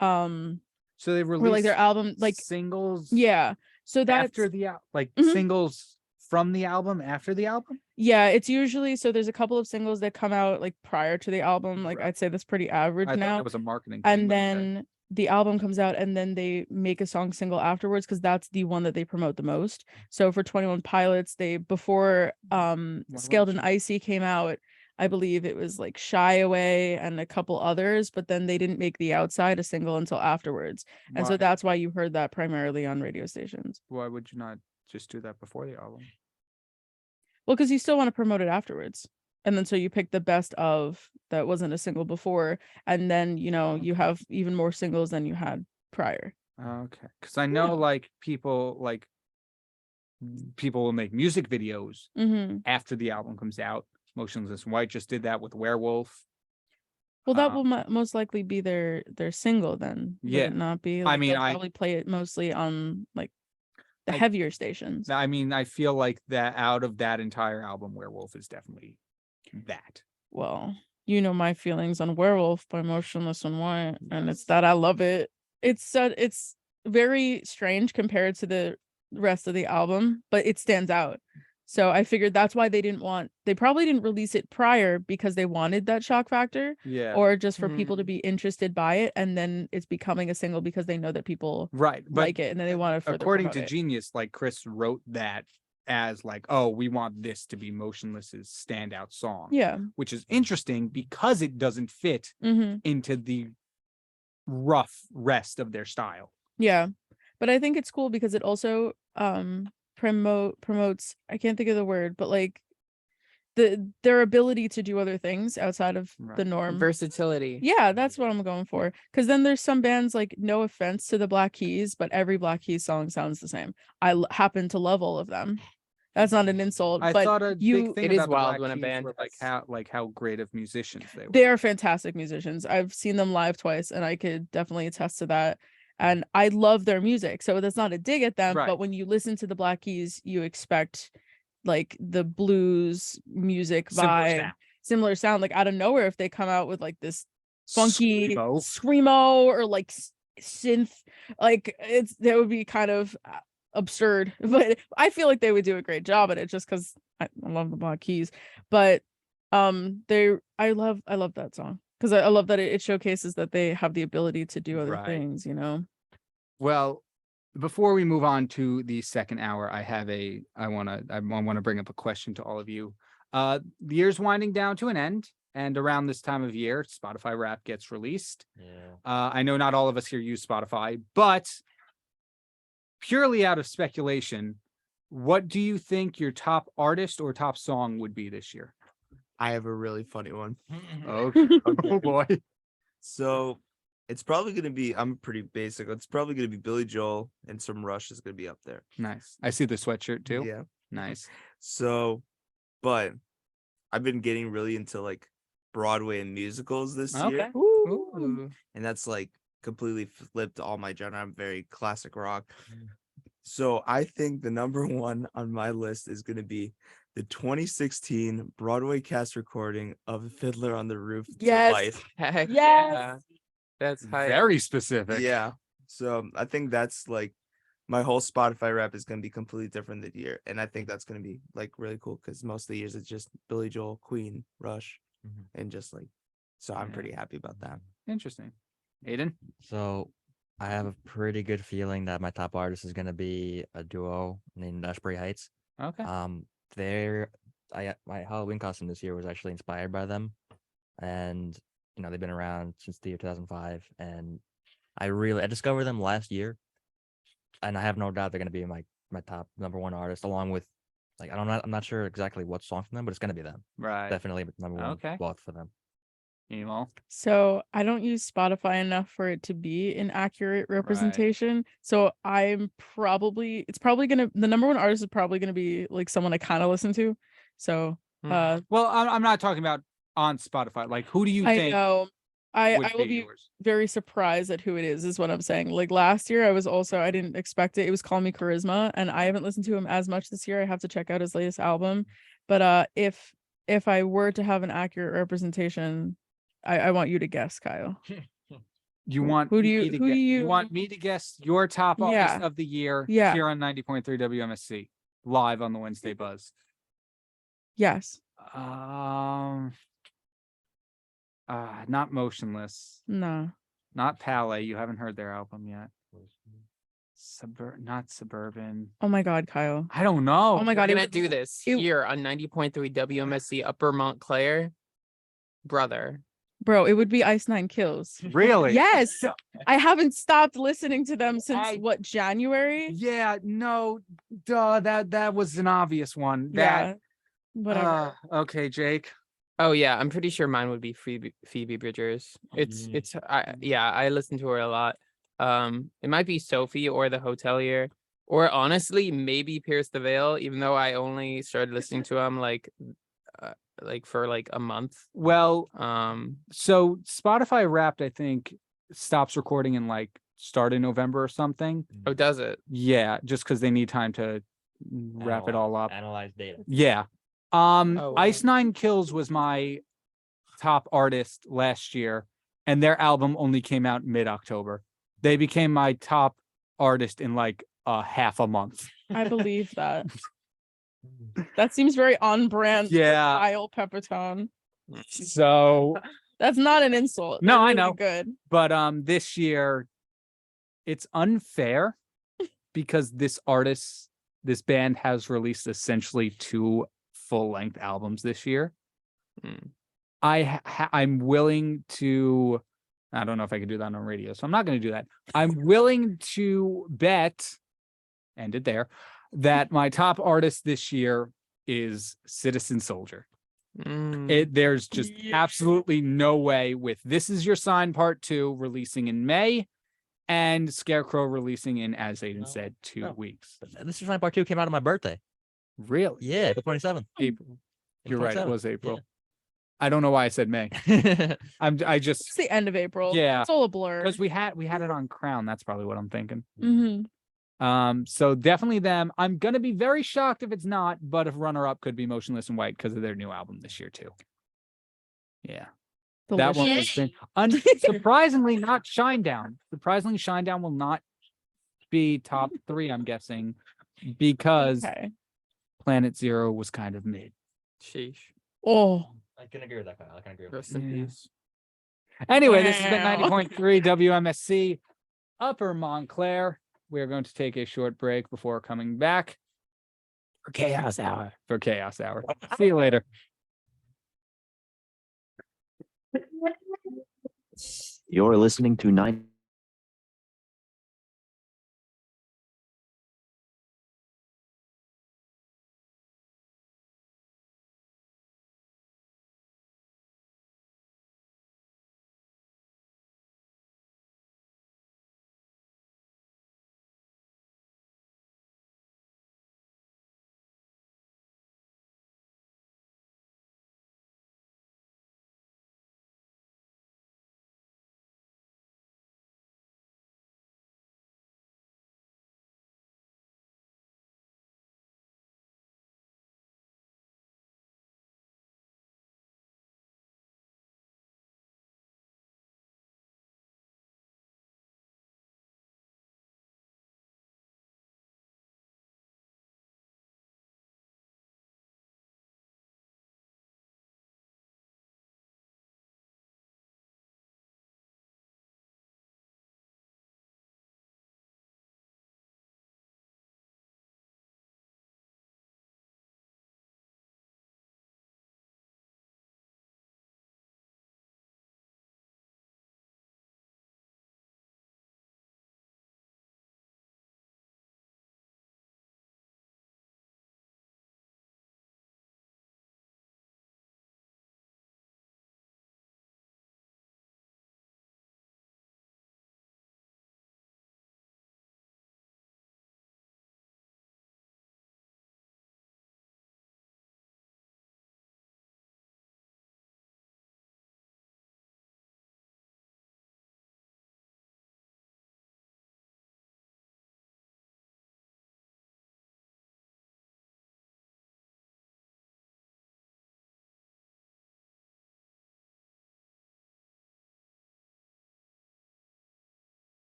So they Or released like their album, like singles yeah. So that's after the Mhm. singles from the album after the album. yeah, it's usually so there's a couple of singles that come out like prior to the album. Like Right. I'd say that's pretty average I thought now. that was a marketing thing. And but okay. then the album comes out and then they make a song single afterwards because that's the one that they promote the most. So for 21 Pilots, they before Scaled and Icy came out, I believe it was like Shy Away and a couple others, but then they didn't make The Outside a single until afterwards. And so Why- that's why you heard that primarily on radio stations. why would you not just do that before the album? Well, because you still want to promote it afterwards. And then so you pick the best of that wasn't a single before, and then you have even more singles than you had prior. Okay, because I know people will make music videos Mm-hmm. after the album comes out. Motionless in White just did that with Werewolf. Well, that Uh, will most likely be their single then. Would Yeah. it not be? I Like, mean, they'll I- probably play it mostly on like the I- heavier stations. I mean, I feel like that out of that entire album, Werewolf is definitely that. Well, my feelings on Werewolf by Motionless in White, and it's that I love it. It's very strange compared to the rest of the album, but it stands out. So I figured that's why they probably didn't release it prior because they wanted that shock factor, Yeah. or just for people to be interested by it, and then it's becoming a single because they know that people Right. But like it and then they want to further according to promote it. Genius, like Chris wrote that as like, oh, we want this to be Motionless's standout song. Yeah. Which is interesting because it doesn't fit Mm-hmm. into the rough rest of their style. Yeah. But I think it's cool because it also promotes, I can't think of the word, but like their ability to do other things outside of the Right. norm. Versatility. Yeah, that's what I'm going for. Because then there's some bands, like, no offense to the Black Keys, but every Black Keys song sounds the same. I happen to love all of them. That's not an insult, I but thought a you big thing It is about the wild Black when a Keys band were has- like how great of musicians they were. they are fantastic musicians. I've seen them live twice, and I could definitely attest to that. And I love their music, so that's not a dig at them. Right. But when you listen to the Black Keys, you expect like the blues music vibe, similar sound. Like out of nowhere, if they come out with like this funky screamo or like synth, like that would be kind of absurd. But I feel like they would do a great job at it, just because I love the Black Keys. But I love that song because I love that it showcases that they have the ability to do other Right. things, you know. Well, before we move on to the second hour, I want to bring up a question to all of you. The year's winding down to an end, and around this time of year, Spotify Wrapped gets released. Yeah. I know not all of us here use Spotify, but purely out of speculation, what do you think your top artist or top song would be this year? I have a really funny one. Okay. Oh boy. So it's probably gonna be. I'm pretty basic. It's probably gonna be Billy Joel, and some Rush is gonna be up there. Nice. I see the sweatshirt too. Yeah. Nice. So, but I've been getting really into like Broadway and musicals this year, Ooh. and that's like completely flipped all my genre. I'm very classic rock. So I think the number one on my list is gonna be the 2016 Broadway cast recording of Fiddler on the Roof. to Yes. Life. Heck Yes. yeah. That's hype. Very specific. Yeah. So I think that's like my whole Spotify rap is gonna be completely different this year, and I think that's gonna be like really cool because most of the years it's just Billy Joel, Queen, Rush, and just like. So I'm Yeah. pretty happy about that. Interesting. Aiden? So I have a pretty good feeling that my top artist is gonna be a duo named Ashbury Heights. Okay. My Halloween costume this year was actually inspired by them, and they've been around since the year 2005, and I discovered them last year, and I have no doubt they're gonna be my top number one artist, along with like I'm not sure exactly what song from them, but it's gonna be them. Right. Definitely number one Okay. both for them. Emo. So I don't use Spotify enough for it to be an accurate representation. So it's probably the number one artist is probably gonna be like someone I kind of listen to. So Hmm. Well, I'm not talking about on Spotify. Like, who do you I think know I would will be be yours? very surprised at who it is what I'm saying. Like last year I didn't expect it. It was Call Me Charisma, and I haven't listened to him as much this year. I have to check out his latest album. But if I were to have an accurate representation, I want you to guess, Kyle. You want who do me you- to who do guess- you- want me to guess your top artist Yeah. of the year Yeah. here on 90.3 WMSC live on the Wednesday Buzz? Yes. Not Motionless, No. not Palais. You haven't heard their album yet. Not Suburban. Oh my God, Kyle. I don't know. Oh my We're God. gonna do this it- here on 90.3 WMSC Upper Montclair. Brother. Bro, it would be Ice Nine Kills. Really? Yes. I haven't stopped listening to them since January? Yeah, no, duh, that was an obvious one. Yeah. Whatever. Okay, Jake. Oh yeah, I'm pretty sure mine would be Phoebe Bridgers. I listen to her a lot. It might be Sophie or The Hotelier, or honestly maybe Pierce the Veil, even though I only started listening to him like for like a month. Well, so Spotify Wrapped, I think, stops recording in like start in November or something. Oh, does it? Yeah, just because they need time to wrap it all up. Analyze data. Yeah. wow. Ice Nine Kills was my top artist last year, and their album only came out mid-October. They became my top artist in like half a month. I believe that. That seems very on brand. Yeah. Kyle Pepitone. So, That's not an insult. No, They're I really know. Good. but this year, it's unfair because this band has released essentially 2 full-length albums this year. Hmm. I'm willing to. I don't know if I can do that on radio, so I'm not going to do that. I'm willing to bet, end it there, that my top artist this year is Citizen Soldier. There's just absolutely no way with This Is Your Sign Part 2 releasing in May and Scarecrow releasing in, as Aiden said, 2 weeks. This is my part 2 came out on my birthday. Really? Yeah, the 27th. April. You're right. It 27th, was yeah. April. I don't know why I said May. I just It's the end of April. Yeah, It's all a blur. because we had it on Crown. That's probably what I'm thinking. Mm-hmm. So definitely them. I'm gonna be very shocked if it's not, but if runner-up could be Motionless in White because of their new album this year too. Yeah. That one has been surprisingly not Shinedown. Surprisingly, Shinedown will not be top 3, I'm guessing, because Okay. Planet Zero was kind of mid. Sheesh. Oh. I can agree with that, Kyle. I can agree with Rest in Yeah. peace. Anyway, this has been Wow. 90.3 WMSC Upper Montclair. We're going to take a short break before coming back for Chaos Hour. See you later. You're listening to 9.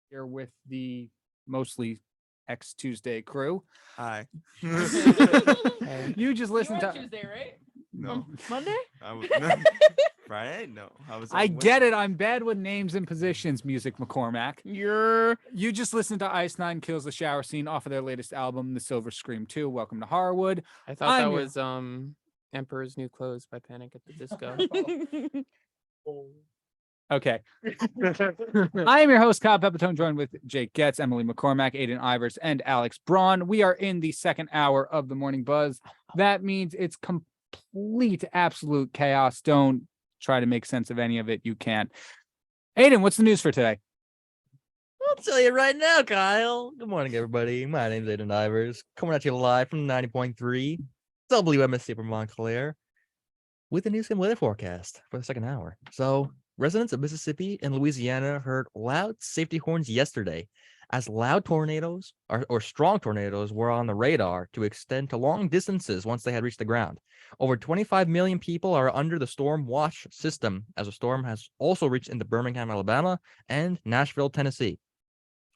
Here with the mostly ex Tuesday crew. Hi. You just listened to. Tuesday, right? No. Monday? I was Friday? No. I get it. I'm bad with names and positions, Music McCormack. You just listened to Ice Nine Kills the Shower Scene off of their latest album, The Silver Scream 2. Welcome to Harwood. I thought I'm that your- was Emperor's New Clothes by Panic at the Disco. Okay. I am your host, Kyle Pepitone, joined with Jake Goetz, Emily McCormack, Aiden Ivers, and Alex Braun. We are in the second hour of the morning buzz. That means it's complete, absolute chaos. Don't try to make sense of any of it. You can't. Aiden, what's the news for today? I'll tell you right now, Kyle. Good morning, everybody. My name's Aiden Ivers, coming at you live from 90.3 WMSC from Montclair with the news and weather forecast for the second hour. So, residents of Mississippi and Louisiana heard loud safety horns yesterday as loud tornadoes or strong tornadoes were on the radar to extend to long distances once they had reached the ground. Over 25 million people are under the storm watch system as the storm has also reached into Birmingham, Alabama and Nashville, Tennessee.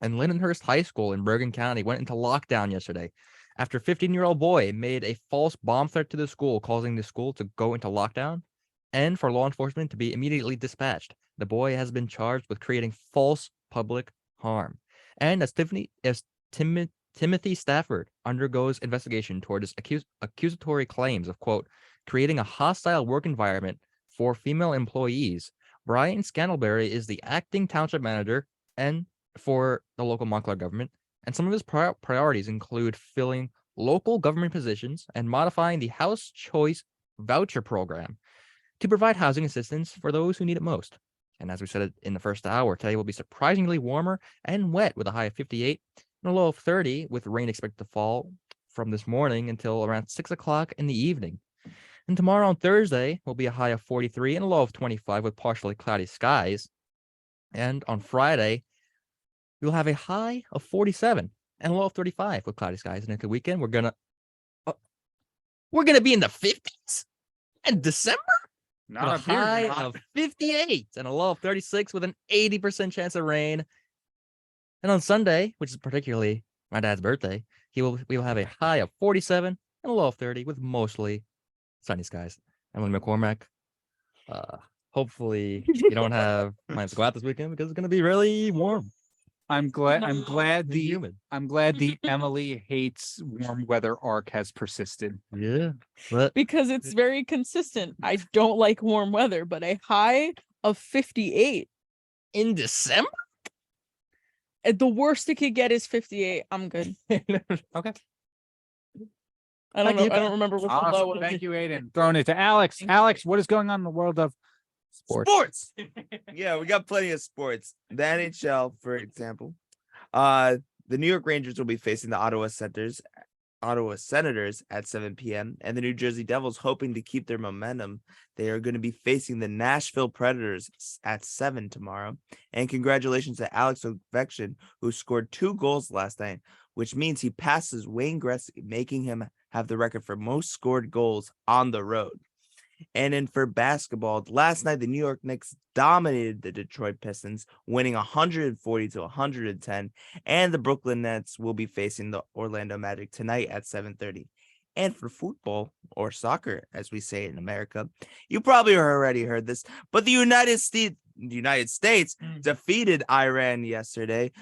And Lindenhurst High School in Bergen County went into lockdown yesterday after a 15-year-old boy made a false bomb threat to the school, causing the school to go into lockdown and for law enforcement to be immediately dispatched. The boy has been charged with creating false public harm. And as Timothy Stafford undergoes investigation toward his accusatory claims of, quote, creating a hostile work environment for female employees, Brian Scantlebury is the acting township manager and for the local Montclair government. And some of his priorities include filling local government positions and modifying the House Choice Voucher Program to provide housing assistance for those who need it most. And as we said in the first hour, today will be surprisingly warmer and wet with a high of 58 and a low of 30, with rain expected to fall from this morning until around 6 o'clock in the evening. And tomorrow on Thursday will be a high of 43 and a low of 25 with partially cloudy skies. And on Friday, we'll have a high of 47 and a low of 35 with cloudy skies. And into the weekend, we're gonna be in the 50s in December. Not With up a here. high of 58 and a low of 36 with an 80% chance of rain. And on Sunday, which is particularly my dad's birthday, we will have a high of 47 and a low of 30 with mostly sunny skies. Emily McCormack, hopefully you don't have plans to go out this weekend because it's going to be really warm I'm glad and the humid. Emily hates warm weather arc has persisted. Yeah, but Because it's very consistent. I don't like warm weather, but a high of 58. in December? At the worst it could get is 58. I'm good. Okay. I don't know. I don't remember what the low Awesome. was. Thank you, Aiden. Throwing it to Alex. Alex, what is going on in the world of Sports. Yeah, we got plenty of sports. The NHL, for example. The New York Rangers will be facing the Ottawa Senators at 7 p.m. and the New Jersey Devils, hoping to keep their momentum. They are going to be facing the Nashville Predators at 7 tomorrow. And congratulations to Alex Ovechkin, who scored 2 goals last night, which means he passes Wayne Gretzky, making him have the record for most scored goals on the road. And then for basketball, last night the New York Knicks dominated the Detroit Pistons, winning 140 to 110. And the Brooklyn Nets will be facing the Orlando Magic tonight at 7:30. And for football, or soccer, as we say in America, you probably already heard this, but the United States defeated Iran yesterday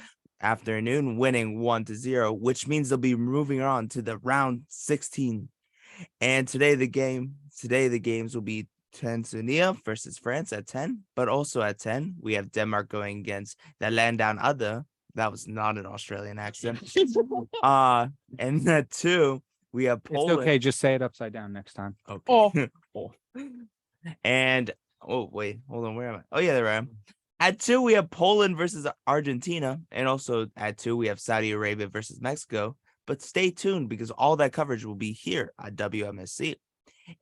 afternoon, winning 1-0, which means they'll be moving on to the round 16. And today the games will be Tanzania versus France at 10, but also at 10 we have Denmark going against the land down under. That was not an Australian accent. And at 2 we have Poland. It's okay, just say it upside down next time. Okay. And wait, hold on, where am I? Oh yeah, there I am. At 2 we have Poland versus Argentina, and also at 2 we have Saudi Arabia versus Mexico. But stay tuned because all that coverage will be here at WMSC.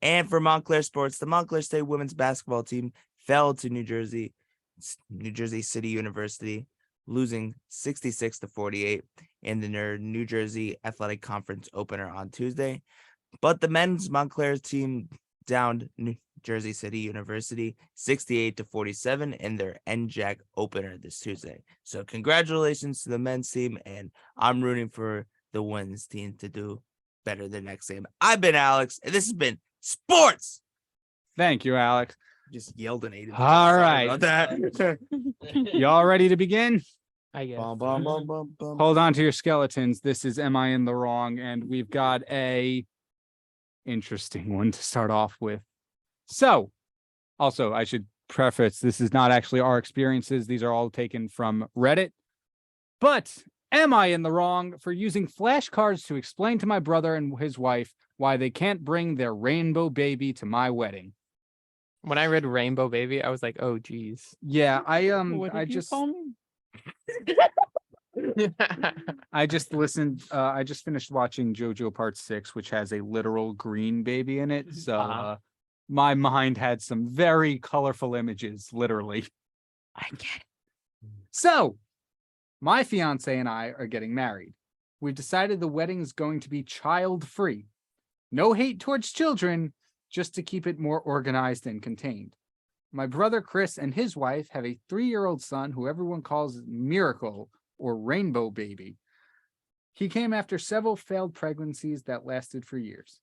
And for Montclair sports, the Montclair State women's basketball team fell to New Jersey City University, losing 66-48 in the New Jersey Athletic Conference opener on Tuesday. But the men's Montclair team downed New Jersey City University 68-47 in their NJAC opener this Tuesday. So congratulations to the men's team, and I'm rooting for the women's team to do better the next game. I've been Alex, and this has been Sports. Thank you, Alex. Just yelled an 8. All Sorry right. about that. Y'all ready to begin? I guess. Bum, bum, bum, bum, bum. Hold on to your skeletons. This is Am I in the Wrong? And we've got a interesting one to start off with. So, also, I should preface, this is not actually our experiences. These are all taken from Reddit. But am I in the wrong for using flashcards to explain to my brother and his wife why they can't bring their rainbow baby to my wedding? When I read Rainbow Baby, I was like, oh geez. Yeah, What I did you just call me? I just listened. I just finished watching JoJo Part 6, which has a literal green baby in it. So my mind had some very colorful images, literally. I get it. So my fiance and I are getting married. We've decided the wedding is going to be child-free. No hate towards children, just to keep it more organized and contained. My brother Chris and his wife have a 3-year-old son who everyone calls Miracle or Rainbow Baby. He came after several failed pregnancies that lasted for years.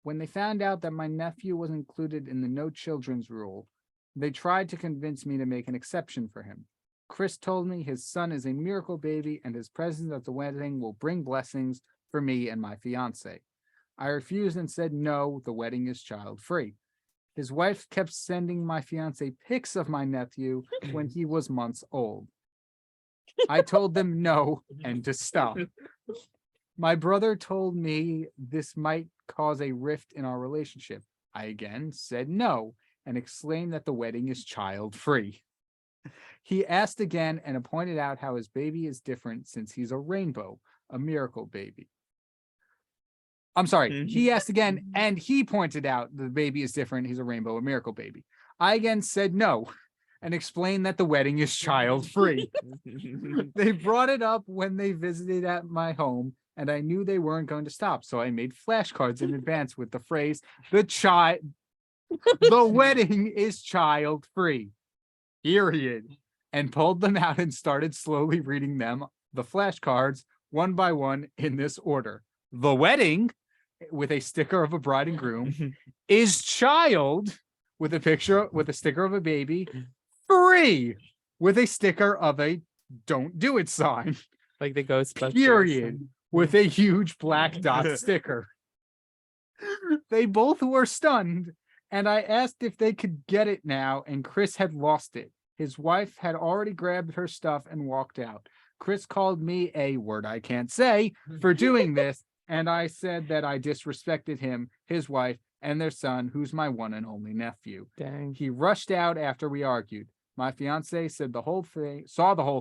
When they found out that my nephew was included in the no children's rule, they tried to convince me to make an exception for him. Chris told me his son is a miracle baby and his presence at the wedding will bring blessings for me and my fiance. I refused and said no, the wedding is child-free. His wife kept sending my fiance pics of my nephew when he was months old. I told them no and to stop. My brother told me this might cause a rift in our relationship. I again said no and explained that the wedding is child-free. He asked again and pointed out how his baby is different since he's a rainbow, a miracle baby. I'm sorry, he asked again and he pointed out the baby is different. He's a rainbow, a miracle baby. I again said no and explained that the wedding is child-free. They brought it up when they visited at my home and I knew they weren't going to stop. So I made flashcards in advance with the phrase, the wedding is child-free, period, and pulled them out and started slowly reading them, the flashcards, one by one in this order. The wedding, with a sticker of a bride and groom, is child, with a picture, with a sticker of a baby, free, with a sticker of a don't do it sign, Like the Ghostbusters. period, with a huge black dot sticker. They both were stunned, and I asked if they could get it now, and Chris had lost it. His wife had already grabbed her stuff and walked out. Chris called me a word I can't say for doing this, and I said that I disrespected him, his wife, and their son, who's my one and only nephew. Dang. He rushed out after we argued. My fiance saw the whole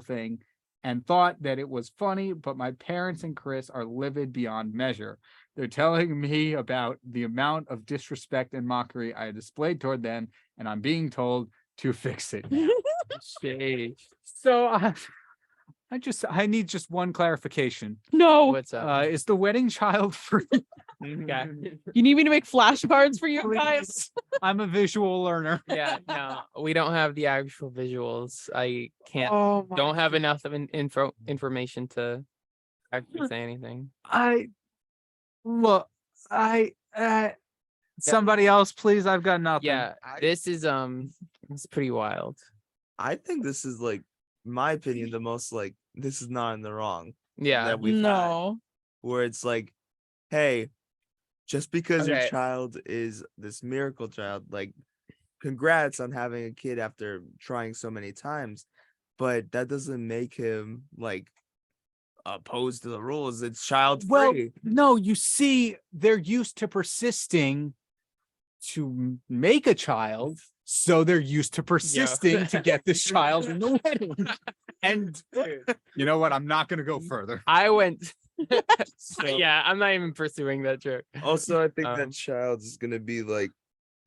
thing, and thought that it was funny, but my parents and Chris are livid beyond measure. They're telling me about the amount of disrespect and mockery I displayed toward them, and I'm being told to fix it now. Jeez. So I need just one clarification. No, What's up? Is the wedding child free? Yeah. you need me to make flashcards for you guys? I'm a visual learner. Yeah, no, we don't have the actual visuals. I can't. Oh my Don't have enough of information to actually say anything. Somebody else, please. I've got nothing. Yeah, this is it's pretty wild. I think this is like, in my opinion, the most like, this is not in the wrong Yeah, that we've had, No. where it's like, hey, just because your Okay. child is this miracle child, like, congrats on having a kid after trying so many times, but that doesn't make him like opposed to the rules. It's child free. Well, no, you see, they're used to persisting to make a child, so they're used to persisting to get this child in the wedding. And you know what? I'm not going to go further. I went. So- Yeah, I'm not even pursuing that joke. Also, I think Um, that child is gonna be like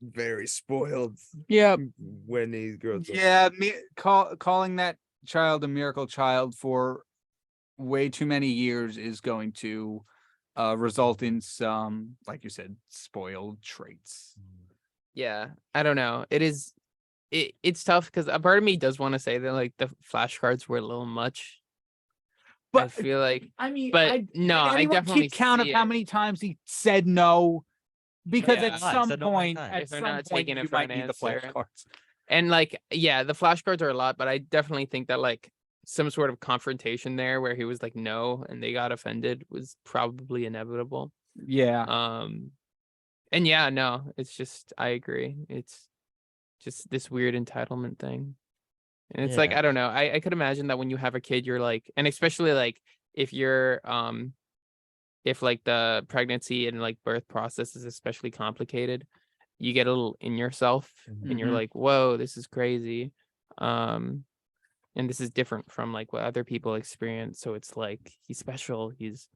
very spoiled Yeah. when he grows up. Yeah, calling that child a miracle child for way too many years is going to result in some, like you said, spoiled traits. Yeah, I don't know. It's tough because a part of me does want to say that like the flashcards were a little much. I But feel like, I mean, but no, I anyone definitely keep count of see how it. many times he said no, because Yeah. at Right, some said no many point, times. at If they're some not point, taking it you for might an need the answer. flashcards. And like, yeah, the flashcards are a lot, but I definitely think that like some sort of confrontation there where he was like no and they got offended was probably inevitable. Yeah, And yeah, no, it's just I agree. It's just this weird entitlement thing. And it's like, Yeah. I don't know. I could imagine that when you have a kid, you're like, and especially like if you're if like the pregnancy and like birth process is especially complicated, you get a little in yourself and you're Mhm. like, whoa, this is crazy. And this is different from like what other people experience. So it's like he's special, he's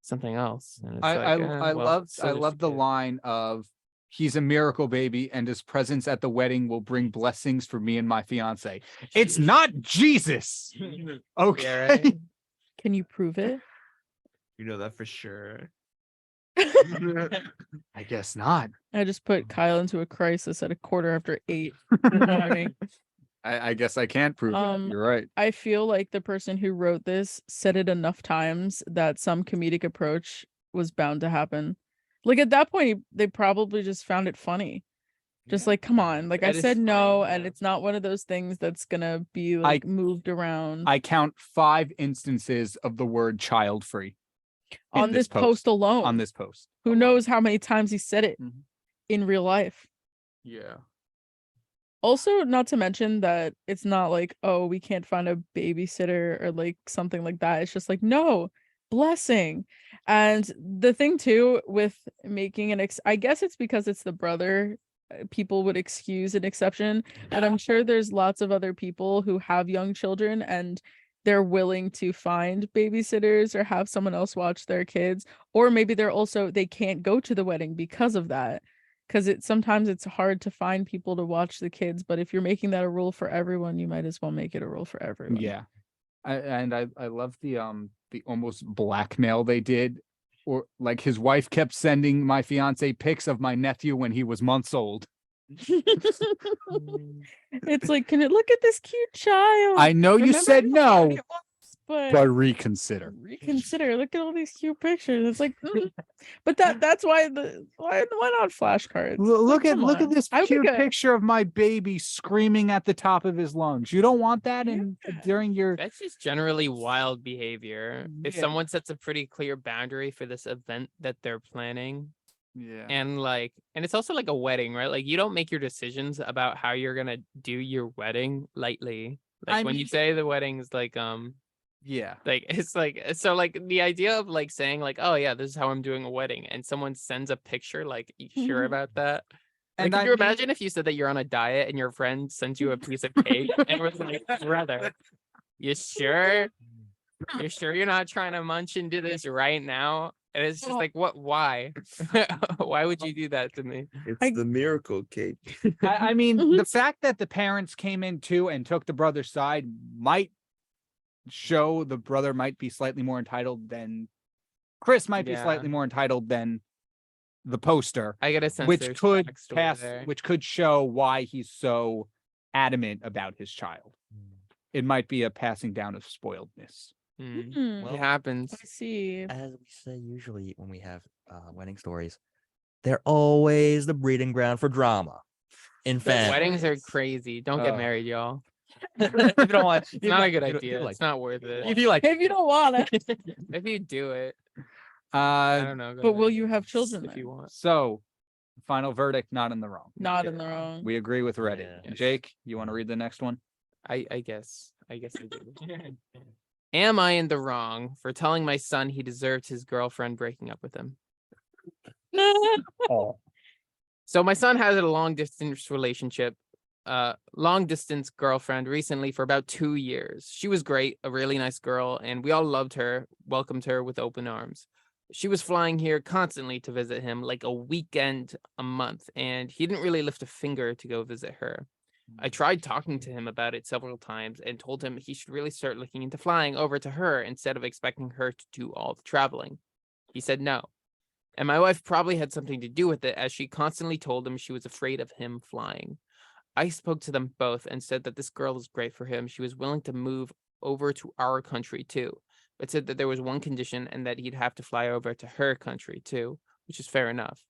something else. And it's I like, I love so just a the kid. line of he's a miracle baby and his presence at the wedding will bring blessings for me and my fiance. It's not Jesus. Okay. right? Can you prove it? You know that for sure. I guess not. I just put Kyle into a crisis at 8:15. You know what I mean? I guess I can't prove it. You're right. I feel like the person who wrote this said it enough times that some comedic approach was bound to happen. Like at that point, they probably just found it funny. Just like, come on, like I That is said no, fine, and yeah. it's not one of those things that's gonna be like moved around I count 5 instances of the word child free on this post alone. on this post. Who knows how many times he said it Mhm. in real life? Yeah. Also, not to mention that it's not like, oh, we can't find a babysitter or like something like that. It's just like, no, blessing. And the thing too with making I guess it's because it's the brother, people would excuse an exception. And I'm sure there's lots of other people who have young children and they're willing to find babysitters or have someone else watch their kids. Or maybe they can't go to the wedding because of that. Because sometimes it's hard to find people to watch the kids, but if you're making that a rule for everyone, you might as well make it a rule for everyone. Yeah. I love the almost blackmail they did, or like his wife kept sending my fiance pics of my nephew when he was months old. It's like, can it look at this cute child? I know you Remember said how no, hard it was, but reconsider. reconsider. Look at all these cute pictures. It's like, but that's why why not flashcards? Look at Come on. this I would cute get- picture of my baby screaming at the top of his lungs. You don't want that during your That's just generally wild behavior. If Yeah. someone sets a pretty clear boundary for this event that they're planning, yeah. and it's also like a wedding, right? Like you don't make your decisions about how you're gonna do your wedding lightly. Like I when mean- you say the wedding's like Yeah. like it's like, so like the idea of like saying like, oh yeah, this is how I'm doing a wedding, and someone sends a picture, like, you sure about that? Like, And could I you mean- imagine if you said that you're on a diet and your friend sends you a piece of cake and was like, brother, you sure? You're sure you're not trying to munch into this right now? And it's just like, what? Why? Why would you do that to me? It's the miracle cake. I mean, the fact that the parents came in too and took the brother's side might show the brother might be slightly more entitled than Chris might be Yeah. slightly more entitled than the poster, I get a sense which there's could backstory pass, there. which could show why he's so adamant about his child. It might be a passing down of spoiledness. Mm, Well, it happens. I see. As we say usually when we have wedding stories, they're always the breeding ground for drama in families. Weddings are crazy. Don't get Oh. married, y'all. If you don't want, It's not a good idea. It's not worth If it. you like, If you don't want it, If you do it, I don't know. go but will ahead. you have children if then? you want? So, final verdict, not in the wrong. Not in the wrong. We agree with Reddit. Yeah. Jake, you want to read the next one? I guess I do. Am I in the wrong for telling my son he deserved his girlfriend breaking up with him? Oh. So my son has a long distance relationship, long distance girlfriend recently for about 2 years. She was great, a really nice girl, and we all loved her, welcomed her with open arms. She was flying here constantly to visit him, like a weekend a month, and he didn't really lift a finger to go visit her. I tried talking to him about it several times and told him he should really start looking into flying over to her instead of expecting her to do all the traveling. He said no. And my wife probably had something to do with it, as she constantly told him she was afraid of him flying. I spoke to them both and said that this girl is great for him. She was willing to move over to our country too, but said that there was one condition and that he'd have to fly over to her country too, which is fair enough.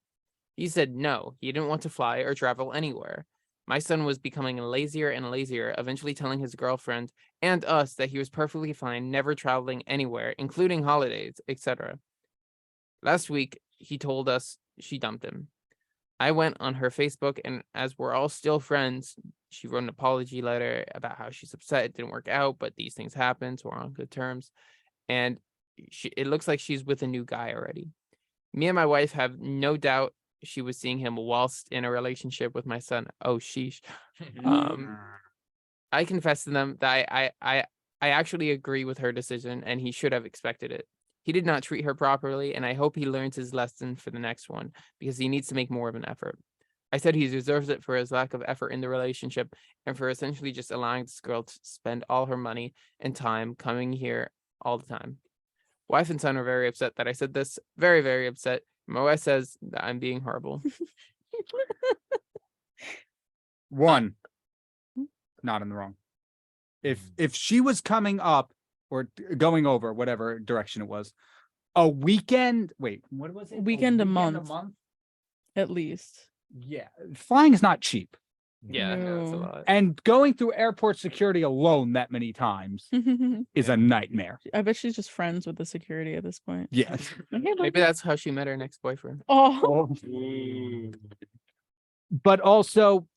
He said no, he didn't want to fly or travel anywhere. My son was becoming lazier and lazier, eventually telling his girlfriend and us that he was perfectly fine never traveling anywhere, including holidays, etc. Last week, he told us she dumped him. I went on her Facebook, and as we're all still friends, she wrote an apology letter about how she's upset it didn't work out, but these things happen, so we're on good terms. And it looks like she's with a new guy already. Me and my wife have no doubt she was seeing him whilst in a relationship with my son. Oh, sheesh. I confessed to them that I actually agree with her decision, and he should have expected it. He did not treat her properly, and I hope he learns his lesson for the next one, because he needs to make more of an effort. I said he deserves it for his lack of effort in the relationship and for essentially just allowing this girl to spend all her money and time coming here all the time. Wife and son are very upset that I said this. Very, very upset. My wife says that I'm being horrible. One, not in the wrong. If she was coming up or going over whatever direction it was, a weekend. Wait, what was it? Weekend a month. At least. Yeah, flying is not cheap, Yeah, no, it's a No. lot. and going through airport security alone that many times is a nightmare. I bet she's just friends with the security at this point. Yeah. Maybe that's how she met her next boyfriend. Oh, But also,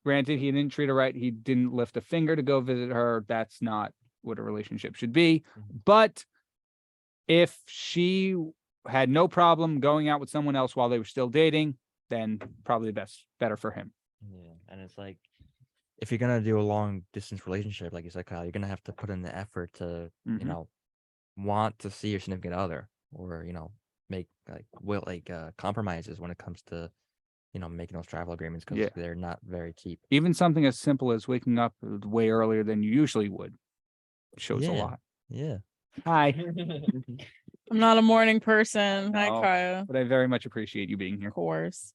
granted, he didn't treat her right. He didn't lift a finger to go visit her. That's not what a relationship should be. But if she had no problem going out with someone else while they were still dating, then probably better for him. Yeah, and it's like if you're gonna do a long distance relationship, like you said, Kyle, you're gonna have to put in the effort to, Mhm. want to see your significant other, or make compromises when it comes to, making those travel agreements because Yeah. they're not very cheap. Even something as simple as waking up way earlier than you usually would shows a Yeah. lot. Yeah. Hi, I'm not a morning person. Hi, No. Kaya. but I very much appreciate you being here. Of course.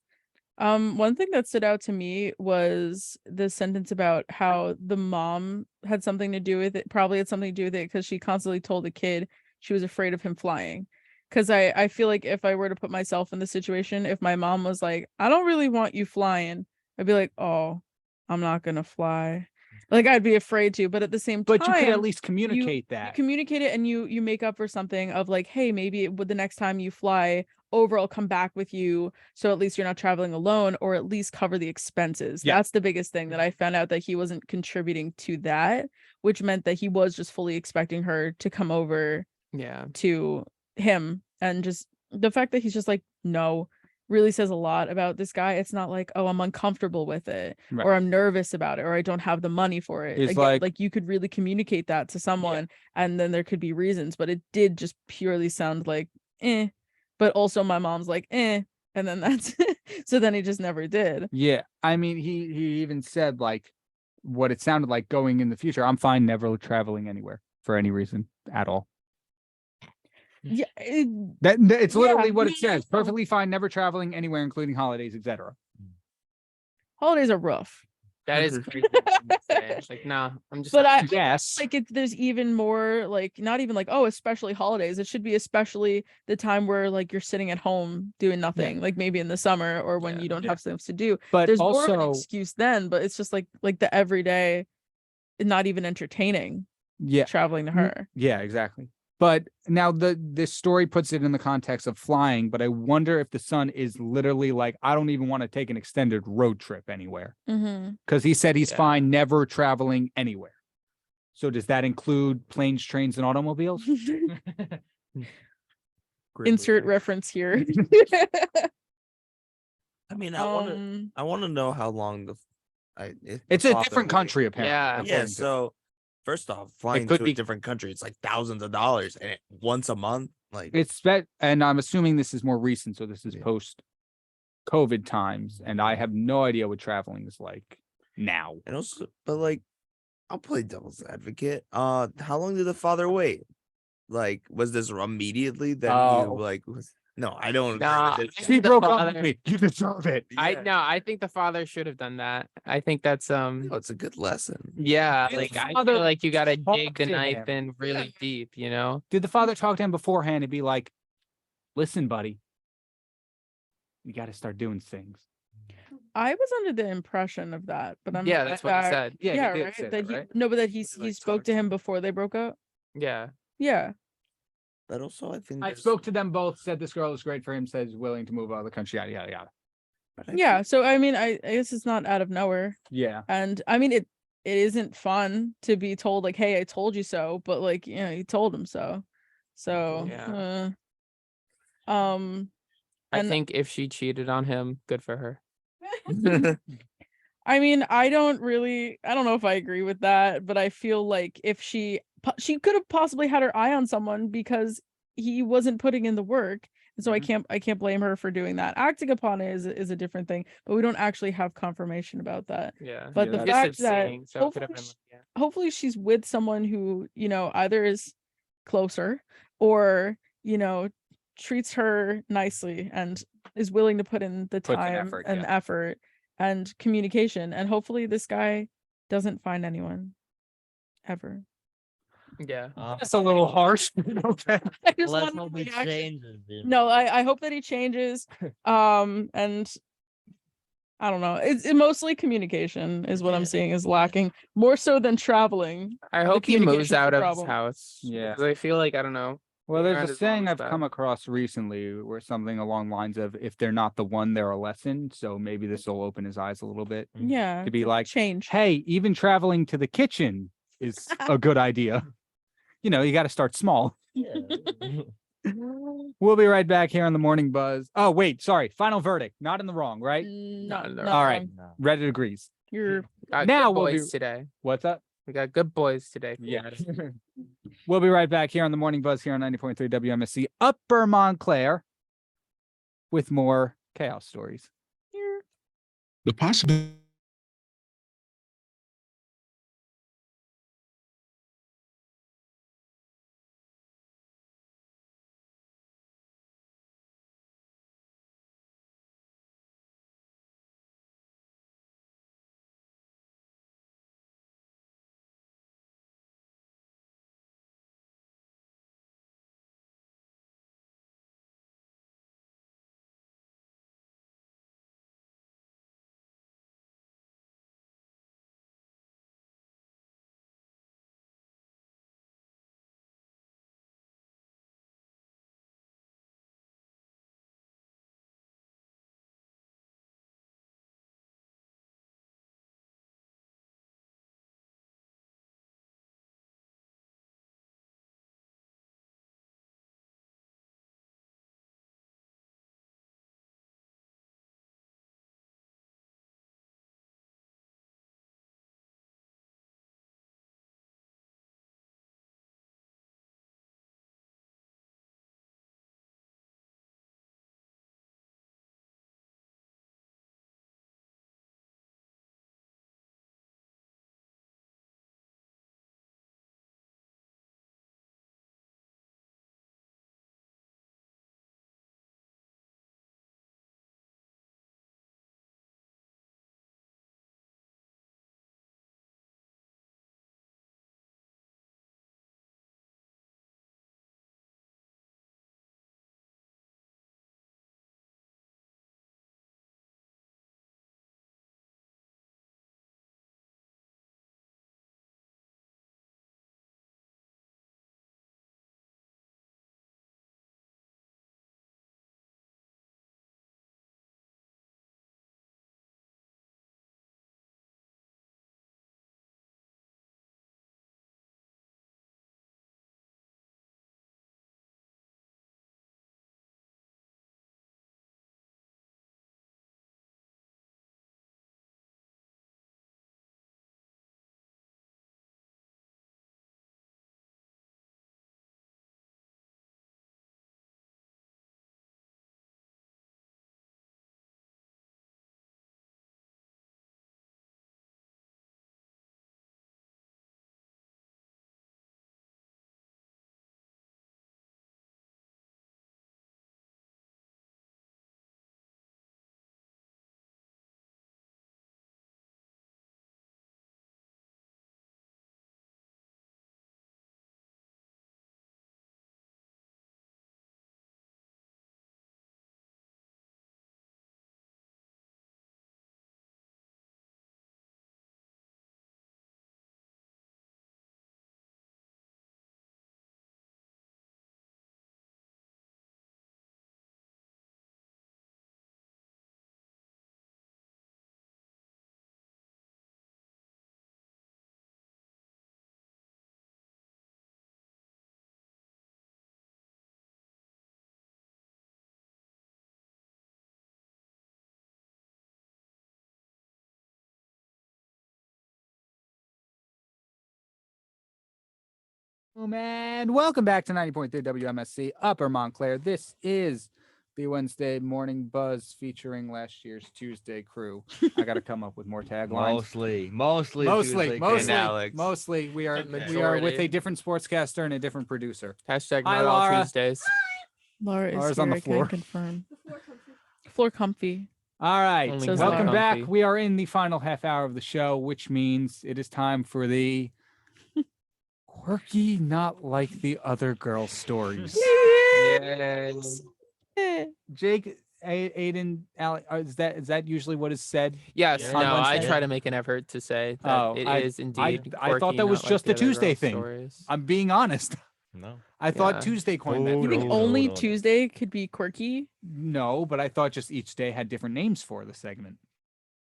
One thing that stood out to me was the sentence about how the mom had something to do with it, probably had something to do with it because she constantly told the kid she was afraid of him flying. Because I feel like if I were to put myself in the situation, if my mom was like, I don't really want you flying, I'd be like, oh, I'm not gonna fly. Like I'd be afraid to, but at the same time, But you could at least you communicate that. communicate it and you make up for something of like, hey, maybe with the next time you fly over, I'll come back with you, so at least you're not traveling alone, or at least cover the expenses. Yeah. That's the biggest thing that I found out, that he wasn't contributing to that, which meant that he was just fully expecting her to come over Yeah. to him. And just the fact that he's just like, no, really says a lot about this guy. It's not like, oh, I'm uncomfortable with it, Right. or I'm nervous about it, or I don't have the money for it. It's Again, like- you could really communicate that to someone, and then there could be reasons, but it did just purely sound like but also my mom's like and then that's so then he just never did. Yeah, I mean, he even said like what it sounded like going in the future. I'm fine never traveling anywhere for any reason at all. Yeah, It's literally Yeah, what it yeah. says. Perfectly fine, never traveling anywhere, including holidays, etc. holidays are rough, That is crazy. to say. It's like, nah, I'm just but not- Yes. like there's even more, like not even like, oh, especially holidays. It should be especially the time where like you're sitting at home doing nothing, like maybe in the summer or when Yeah. you don't have stuff to do. But There's more of an also, excuse then, but it's just like the everyday, not even entertaining yeah, traveling to Mm, her. yeah, exactly. But now this story puts it in the context of flying, but I wonder if the son is literally like, I don't even want to take an extended road trip anywhere. Mm-hmm. Because he said he's Yeah. fine never traveling anywhere. So does that include planes, trains, and automobiles? Insert reference here. I mean, I want to know how long It's a different country, apparently. Yeah. according Yeah. to- So first off, flying could to be- a different country, it's like thousands of dollars, and once a month, like and I'm assuming this is more recent, so this is Yeah. post COVID times, and I have no idea what traveling is like now. and also, but like, I'll play devil's advocate. How long did the father wait? Like, was this immediately that Oh. he like was? No, I don't. agree Nah, with this. I He think the broke up with father- me. You deserve it. I think the father should have done that. I think that's No, it's a good lesson. yeah, His like I father feel like you gotta talked dig the to knife him. in really deep, you know? Did the father talk to him beforehand and be like, listen, buddy, you got to start doing things? I was under the impression of that, but I'm Yeah, not that's what he back. said. Yeah, he Yeah, did right. say That that, he right? no, but that He, he like, spoke talked to to him him. before they broke up. Yeah. Yeah. But also, I think I there's- spoke to them both, said this girl is great for him, says willing to move out of the country, yada, yada, yada. but I Yeah. think- So I mean, I guess it's not out of nowhere. Yeah. And I mean, it isn't fun to be told like, "Hey, I told you so," but like, you know, you told him so. So, Yeah. I and- think if she cheated on him, good for her. I mean, I don't know if I agree with that, but I feel like if she could have possibly had her eye on someone because he wasn't putting in the work. And so I can't blame her for doing that. Acting upon it is a different thing, but we don't actually have confirmation about that. Yeah. But Yeah, the that's- Just fact that saying, so it could have been like, yeah. hopefully she's with someone who, you know, either is closer or, you know, treats her nicely and is willing to put in the Puts in time effort, and yeah. effort and communication. And hopefully this guy doesn't find anyone ever. Yeah. That's a little harsh. Okay. I just Let's want hope the he reaction. changes. Dude. No, I hope that he changes. And I don't know. It's mostly communication is what I'm Yeah. seeing is lacking more so than traveling. I The hope he moves communication's the out of his problem. house. Yeah. Because I feel like, I don't know. Well, being there's around a his mom saying is I've bad. come across recently where something along the lines of if they're not the one, they're a lesson. So maybe this will open his eyes a little bit Yeah. to be like, change. hey, even traveling to the kitchen is a good idea. You know, you got to start small. Yeah. We'll be right back here on the Morning Buzz. Oh, wait, sorry. Final verdict. Not in the wrong, right? Not, no. not All right. wrong. No. Reddit agrees. You're Got Now good we'll be- boys today. What's up? We got good boys today. Yeah. We'll be right back here on the Morning Buzz here on 90.3 WMSC Upper Montclair with more chaos stories. The possibility And welcome back to 90.3 WMSC Upper Montclair. This is the Wednesday morning buzz featuring last year's Tuesday crew. I got to come up with more taglines. Mostly Tuesday Mostly, crew. Alex. mostly. We are Majority. with a different sportscaster and a different producer. Hashtag Hi, not all Laura. Tuesdays. Laura is Laura's here. on the I can floor. confirm. Floor comfy. All right, Only Says welcome Laura. back. Comfy. We are in the final half hour of the show, which means it is time for the quirky, not like the other girl stories. Yes. Jake, Aiden, Alex, is that usually what is said? Yes. Yeah. No, I Wednesday? try to make an effort to say that Oh, it I- is indeed. I thought quirky, that was not like just the a other Tuesday girls' thing. stories. I'm being honest. No. I thought Yeah. Tuesday coined that. Oh, You think no, only no, no. Tuesday could be quirky? No, but I thought just each day had different names for the segment.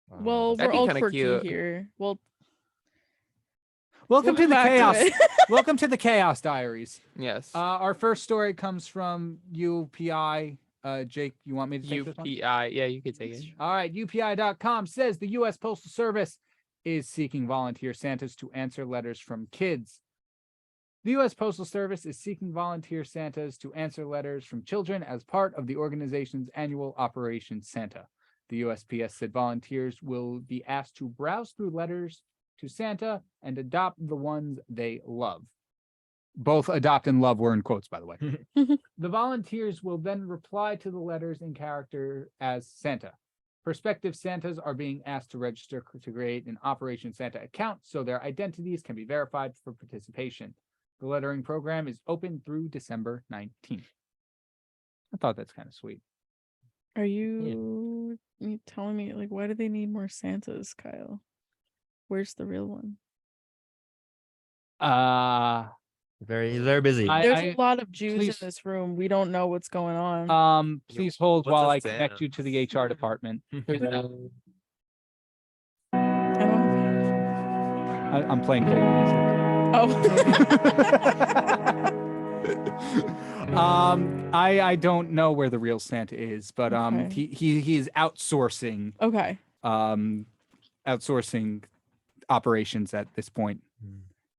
Well, That'd we're be all kinda quirky cute. here. Well, Welcome to we'll the come back chaos. to it. Welcome to the Chaos Diaries. Yes. Our first story comes from UPI. Jake, you want me to take this one? UPI. Yeah, you could take it. All right, UPI.com says the U.S. Postal Service is seeking volunteer Santas to answer letters from kids. The U.S. Postal Service is seeking volunteer Santas to answer letters from children as part of the organization's annual Operation Santa. The USPS said volunteers will be asked to browse through letters to Santa and adopt the ones they love. Both adopt and love were in quotes, by the way. The volunteers will then reply to the letters in character as Santa. Prospective Santas are being asked to register to create an Operation Santa account so their identities can be verified for participation. The lettering program is open through December 19th. I thought that's kind of sweet. Are you telling me, like, why do they need more Santas, Kyle? Where's the real one? He's very busy. There's a lot of Jews please- in this room. We don't know what's going on. Please hold What's while a I connect Santa? you to the HR department. I don't have I'm playing cold music. Oh. I don't know where the real Santa is, but Okay. he is outsourcing Okay. outsourcing operations at this point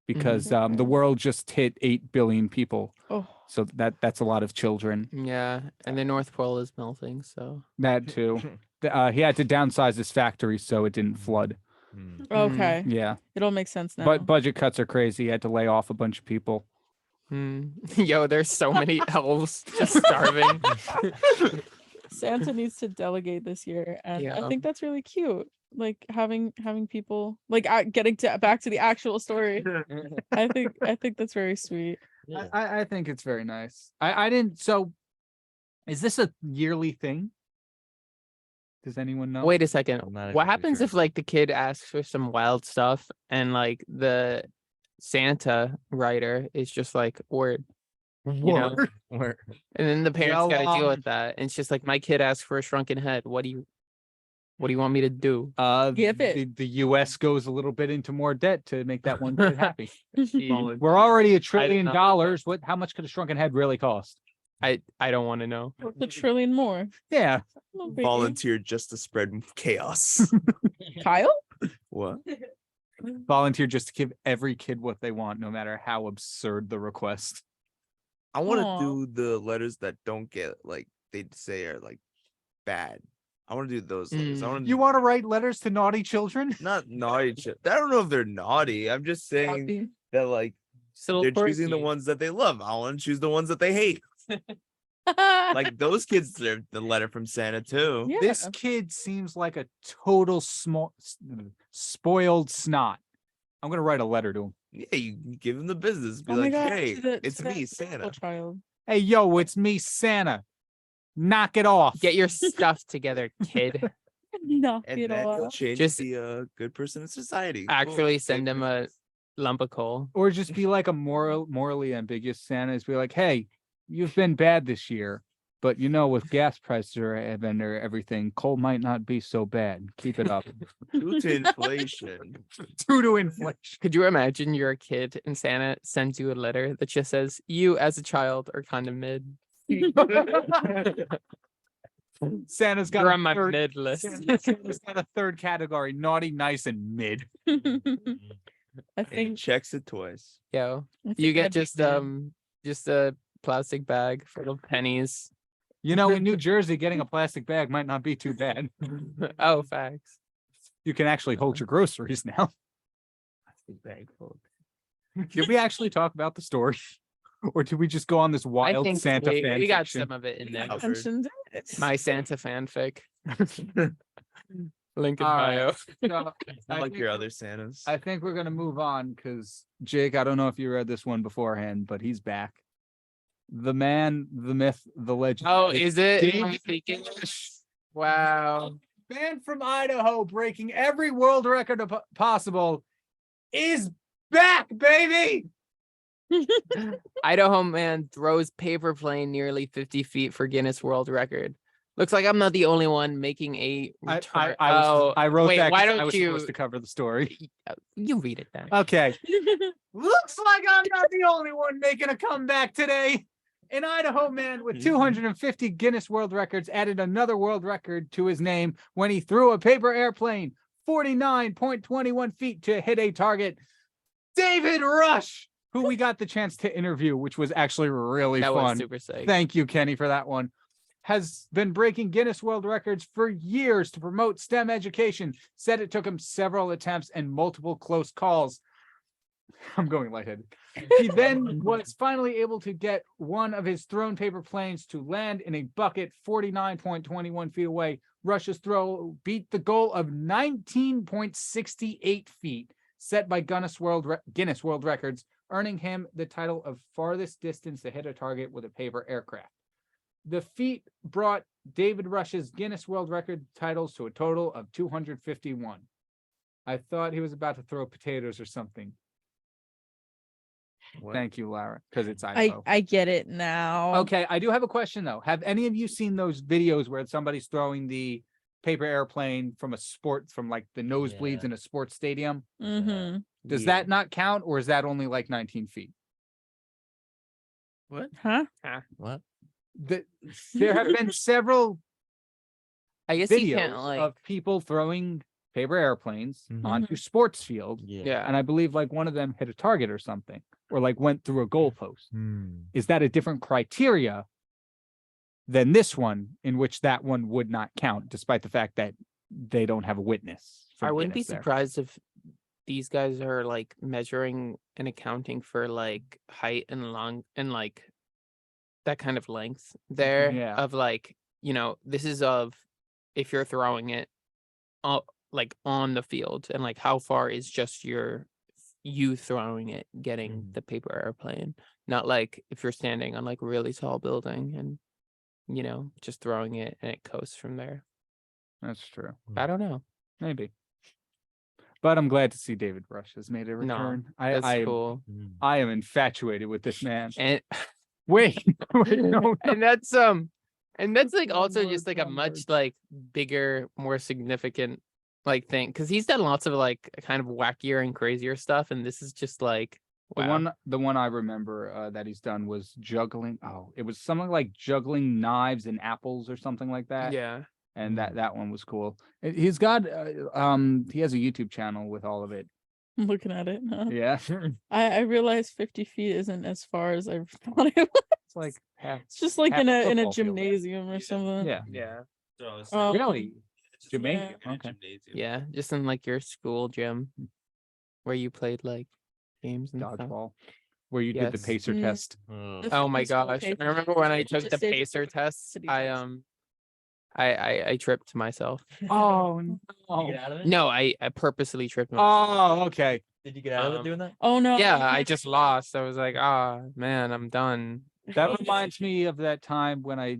because the Okay. world just hit 8 billion people, Oh. so that's a lot of children. Yeah, and the North Pole is melting, so That too. He had to downsize his factory so it didn't flood. Okay. Yeah, It all makes sense now. but budget cuts are crazy. He had to lay off a bunch of people. Yo, there's so many elves just starving. Santa needs to delegate this year, and I Yeah. think that's really cute. Like having people like getting to back to the actual story. I think that's very sweet. I think it's very nice. I didn't. So, is this a yearly thing? Does anyone know? Wait a second. I'm not What exactly happens sure. if like the kid asks for some wild stuff and like the Santa writer is just like word, you know? Where- And then the parents got to deal um, with that. And it's just like my kid asked for a shrunken head. What do you want me to do? Give it. The U.S. goes a little bit into more debt to make that one kid happy. Jeez. We're already $1 I trillion. don't know. How much could a shrunken head really cost? I don't want to know. What's a trillion more? Yeah, No biggie. Volunteer just to spread chaos. Kyle? What? volunteer just to give every kid what they want, no matter how absurd the request. I want Aw. to do the letters that don't get like they say are like bad. I want to do those letters. I want You want to write letters to naughty children? not naughty shit. I don't know if they're naughty. I'm just saying that like Still they're choosing the quirky. ones that they love. I want to choose the ones that they hate. Like those kids deserve the letter from Santa too. Yeah. This kid seems like a total spoiled snot. I'm gonna write a letter to him. Yeah, you give him the business. Be Oh my like, God, hey, to it's that me, beautiful Santa. child. Hey, yo, it's me, Santa. Knock it off. Get your stuff together, kid. Knock And it then you'll off. change Just be a good person in society. Actually Cool. send him a lump of coal. Or just be like a morally ambiguous Santa. Is be like, hey, you've been bad this year, but you know, with gas prices and everything, coal might not be so bad. Keep it up. Due to inflation. Due to inflation. Could you imagine you're a kid and Santa sends you a letter that just says you as a child are kind of mid. Santa's got You're a on my third, mid list. Santa's got a third category: naughty, nice, and mid. I And he think checks it twice. Yo, I you think get I'd be just a plastic bag full of pennies. You know, in New Jersey, getting a plastic bag might not be too bad. Oh, facts. You can actually hold your groceries now. Plastic bag full. Did we actually talk about the story? Or did we just go on this I wild think Santa we, fan we got fiction? some of it in there. Covered. mentioned it. My Santa fanfic. Link in All bio. right. So, Not I like think your other Santas. I think we're gonna move on because Jake, I don't know if you read this one beforehand, but he's back. The man, the myth, the legend. Oh, It's is it? David Am I speaking? Wow. Man from Idaho breaking every world record possible is back, baby. Idaho man throws paper plane nearly 50 feet for Guinness World Record. Looks like I'm not the only one making a retard. I wrote wait, that. why 'cause don't I was you supposed to cover the story. you read it then? Okay. Looks like I'm not the only one making a comeback today. An Idaho man with 250 Guinness World Records added another world record to his name when he threw a paper airplane 49.21 feet to hit a target. David Rush, who we got the chance to interview, which was actually really That fun. was super sick. Thank you, Kenny, for that one. Has been breaking Guinness World Records for years to promote STEM education. Said it took him several attempts and multiple close calls. I'm going lightheaded. He then was finally able to get one of his thrown paper planes to land in a bucket 49.21 feet away. Rush's throw beat the goal of 19.68 feet set by Guinness World Records, earning him the title of farthest distance to hit a target with a paper aircraft. The feat brought David Rush's Guinness World Record titles to a total of 251. I thought he was about to throw potatoes or something. What? Thank you, Lara, because it's Idaho. I get it now. Okay, I do have a question though. Have any of you seen those videos where somebody's throwing the paper airplane from like the nosebleeds Yeah. in a sports stadium? Mm-hmm. Does that not count, or is that only like 19 feet? What? Huh? What? There have been several I guess you videos can't like of people throwing paper airplanes Mhm. onto sports field, yeah. and I believe like one of them hit a target or something, or like went through a goalpost. Hmm. Is that a different criteria than this one, in which that one would not count, despite the fact that they don't have a witness? I from wouldn't be Guinness there? surprised if these guys are like measuring and accounting for like height and long and like that kind of length there Yeah. of like, this is of if you're throwing it like on the field and like how far is just you throwing it getting the paper airplane, not like if you're standing on like a really tall building and just throwing it and it coasts from there. That's true. I don't know. Maybe. But I'm glad to see David Rush has made a No, return. That's I cool. I am infatuated with this man. And Wait, no. and that's like One also word, just like a one much word. like bigger, more significant like thing because he's done lots of like kind of wackier and crazier stuff, and this is just like wow. The one I remember that he's done was juggling. Oh, it was something like juggling knives and apples or something like that. Yeah, And that one was cool. He's got he has a YouTube channel with all of it. I'm looking at it. Huh? Yeah. I realized 50 feet isn't as far as I thought it was. It's like half. It's just like half in a a football field. gymnasium or something. Yeah. yeah, So it's Oh. Really? it's just Jamaican, in a okay. gymnasium. yeah. Just in like your school gym where you played like games and stuff. Dodgeball. Where you did the Yes. pacer Mm. test. Oh my High school gosh! pacer I remember when I test. took Just the say pacer test. city I test. I tripped myself. Oh Did you no. get out of it? No, I purposely tripped myself. Oh, okay. Did you get out of it Um, doing that? Oh no. Yeah, I just lost. I was like, man, I'm done. That reminds me of that time when I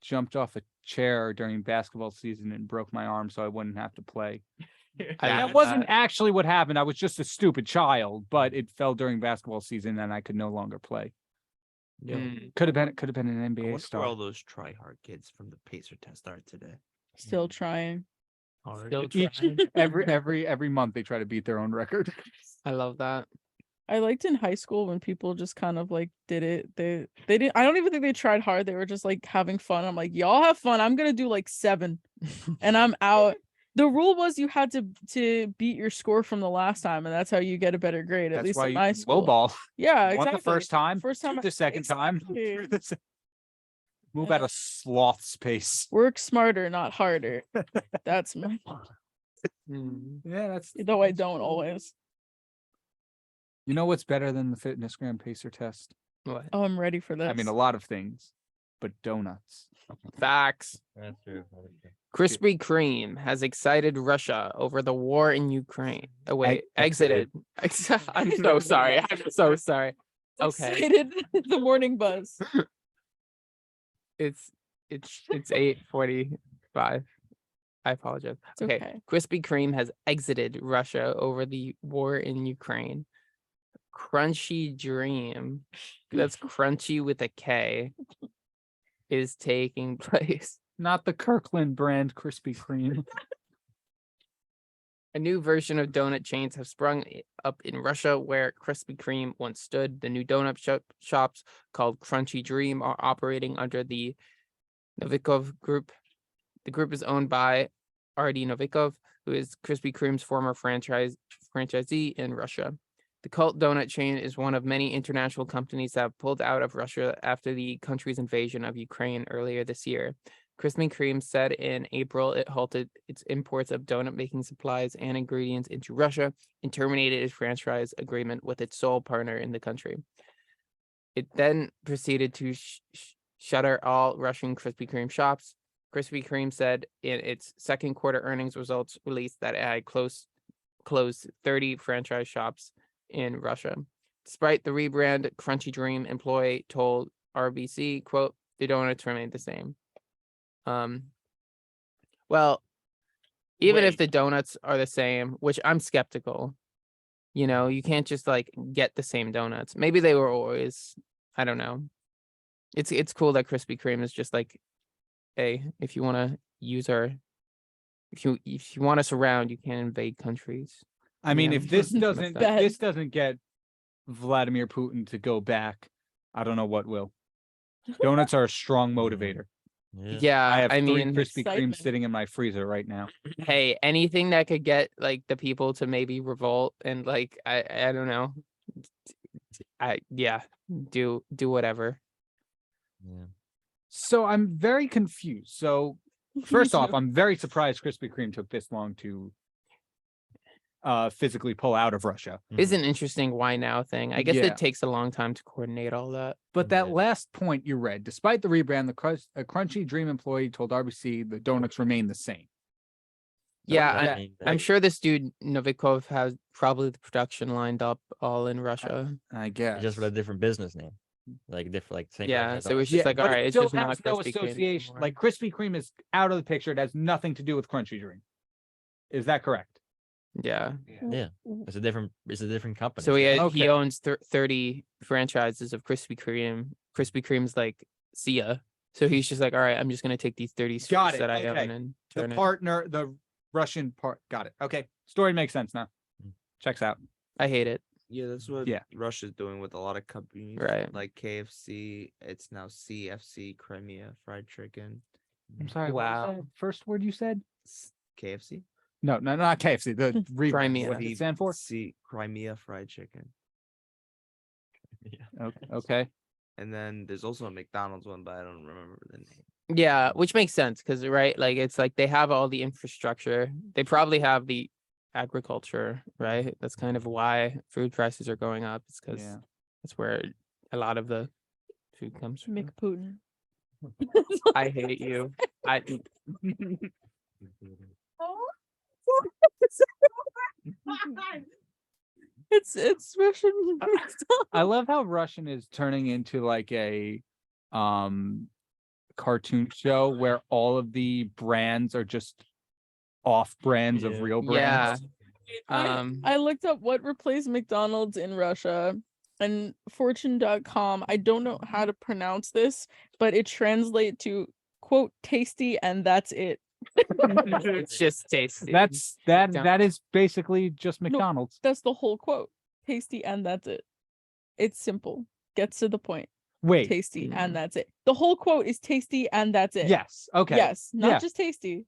jumped off a chair during basketball season and broke my arm so I wouldn't have to play. That wasn't actually what happened. I was just a stupid child, but it fell during basketball season and I could no longer play. Mm. Could have been an I NBA wonder star. where all those try-hard kids from the Pacer test are today. Still trying. Still Each trying. every month they try to beat their own record. I love that. I liked in high school when people just kind of like did it. They didn't. I don't even think they tried hard. They were just like having fun. I'm like, y'all have fun. I'm gonna do like 7, and I'm out. The rule was you had to beat your score from the last time, and that's how you get a better grade. At That's least why in you my school. lowball. Yeah, Won exactly. the first time. First time. The second time. Exactly. Move at a sloth's pace. Work smarter, not harder. That's my. Yeah, that's. Though I don't always. You know what's better than the fitness gram pacer test? What? Oh, I'm ready for this. I mean, a lot of things, but donuts. Facts. That's true. Krispy Kreme has excited Russia over the war in Ukraine. Oh wait, exited. I'm so sorry. I'm so sorry. Okay, Excited. The morning buzz. it's 8:45. I apologize. It's Okay. okay. Krispy Kreme has exited Russia over the war in Ukraine. Crunchy Dream, that's crunchy with a K, is taking place. Not the Kirkland brand Krispy Kreme. A new version of donut chains have sprung up in Russia where Krispy Kreme once stood. The new donut shops called Crunchy Dream are operating under the Novikov Group. The group is owned by R.D. Novikov, who is Krispy Kreme's former franchisee in Russia. The cult donut chain is one of many international companies that have pulled out of Russia after the country's invasion of Ukraine earlier this year. Krispy Kreme said in April it halted its imports of donut-making supplies and ingredients into Russia and terminated its franchise agreement with its sole partner in the country. It then proceeded to shutter all Russian Krispy Kreme shops. Krispy Kreme said in its second quarter earnings results release that it had closed 30 franchise shops in Russia. Despite the rebrand, Crunchy Dream employee told RBC, quote, "The donuts remain the same." Well, even if the donuts are the same, which I'm skeptical, you can't just like get the same donuts. Maybe they were always, I don't know. It's cool that Krispy Kreme is just like, hey, if you want to use if you want us around, you can't invade countries. I mean, Yeah. if this doesn't Go ahead. this doesn't get Vladimir Putin to go back, I don't know what will. Donuts are a strong motivator. Yeah, I have three mean, Krispy Kremes Excitement. sitting in my freezer right now. hey, anything that could get like the people to maybe revolt and like I don't know. Do whatever. Yeah. So I'm very confused. So first off, I'm very surprised Krispy Kreme took this long to physically pull out of Russia. Is an interesting why now thing. I guess Yeah. it takes a long time to coordinate all that. But that Yeah. last point you read, despite the rebrand, a Crunchy Dream employee told RBC the donuts remain the same. Yeah, I'm sure this dude Novikov has probably the production lined up all in Russia. I guess. Just with a different business name, like different, like same. Yeah, so it's just like, all but it right, it's still just not has no Krispy Kreme association. anymore. Like Krispy Kreme is out of the picture. It has nothing to do with Crunchy Dream. Is that correct? Yeah. Yeah, it's a different company. So he Okay. owns 30 franchises of Krispy Kreme. Krispy Kreme's like, see ya. So he's just like, all right, I'm just gonna take these 30 Got stores it, that I okay. own and The turn it. partner, the Russian part. Got it. Okay. Story makes sense now. Checks out. I hate it. Yeah, that's what Yeah. Russia's doing with a lot of companies. Right. Like KFC, it's now CFC, Crimea Fried Chicken. I'm sorry. what was Wow. that first word you said? KFC? No, not KFC. The rebrand. Crimea. What did it stand for? Crimea Fried Chicken. Okay. And then there's also a McDonald's one, but I don't remember the name. Yeah, which makes sense because right, like it's like they have all the infrastructure. They probably have the agriculture, right? That's kind of why food prices are going up. It's because Yeah. that's where a lot of the food comes from. Mick Putin. I hate you. I It's Russian. I love how Russian is turning into like a cartoon show where all of the brands are just off brands of Yeah. real yeah. brands. I looked up what replaced McDonald's in Russia, and fortune.com, I don't know how to pronounce this, but it translates to quote tasty and that's it. It's just tasty. That is basically just McDonald's. That's the whole quote. Tasty and that's it. It's simple. Gets to the point. Wait. Tasty and that's it. The whole quote is tasty and that's it. Yes. Okay. Yes, not Yeah. just tasty.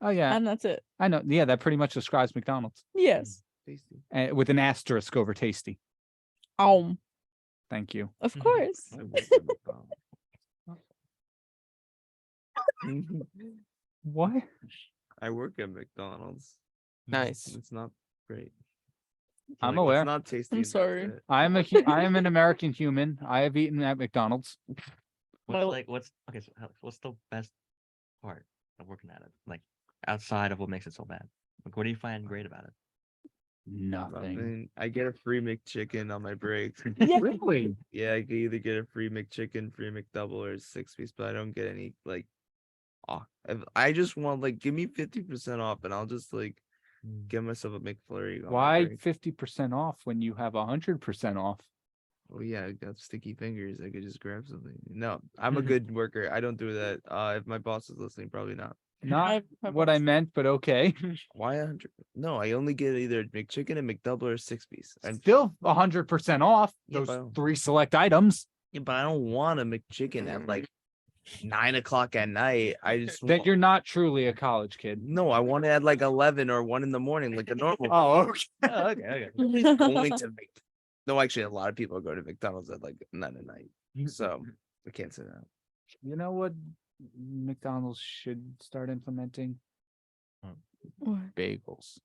Oh yeah, and that's it. I know. Yeah, that pretty much describes McDonald's Yes. Tasty. with an asterisk over tasty. Thank you. Of course. I work at McDonald's. What? I work at McDonald's. Nice. It's not great. I'm Like, aware. It's not tasty. I'm and that's sorry. it. I am I am an American human. I have eaten at McDonald's. Well- what's okay? So what's the best part of working at it? Like outside of what makes it so bad. Like, what do you find great about it? Nothing. I get a free McChicken on my breaks. Really? Yeah, I can either get a free McChicken, free McDouble, or a 6-piece, but I don't get any like. I just want like give me 50% off, and I'll just like get myself a McFlurry. on my Why break. 50% off when you have 100% off? Oh yeah, I got sticky fingers. I could just grab something. No, I'm a good worker. I don't do that. If my boss is listening, probably not. Not My what I boss- meant, but okay. Why 100? No, I only get either McChicken and McDouble or 6-piece. And Still 100% off Yeah, those but- 3 select items. yeah, but I don't want a McChicken at like 9 o'clock at night. I just That want- you're not truly a college kid. no, I want it at like 11 or 1 in the morning, like a normal. Oh, okay. Oh, okay. Nobody's going to Mc- No, actually, a lot of people go to McDonald's at like 9 at night. So I can't say that. You know what McDonald's should start implementing? What? Bagels.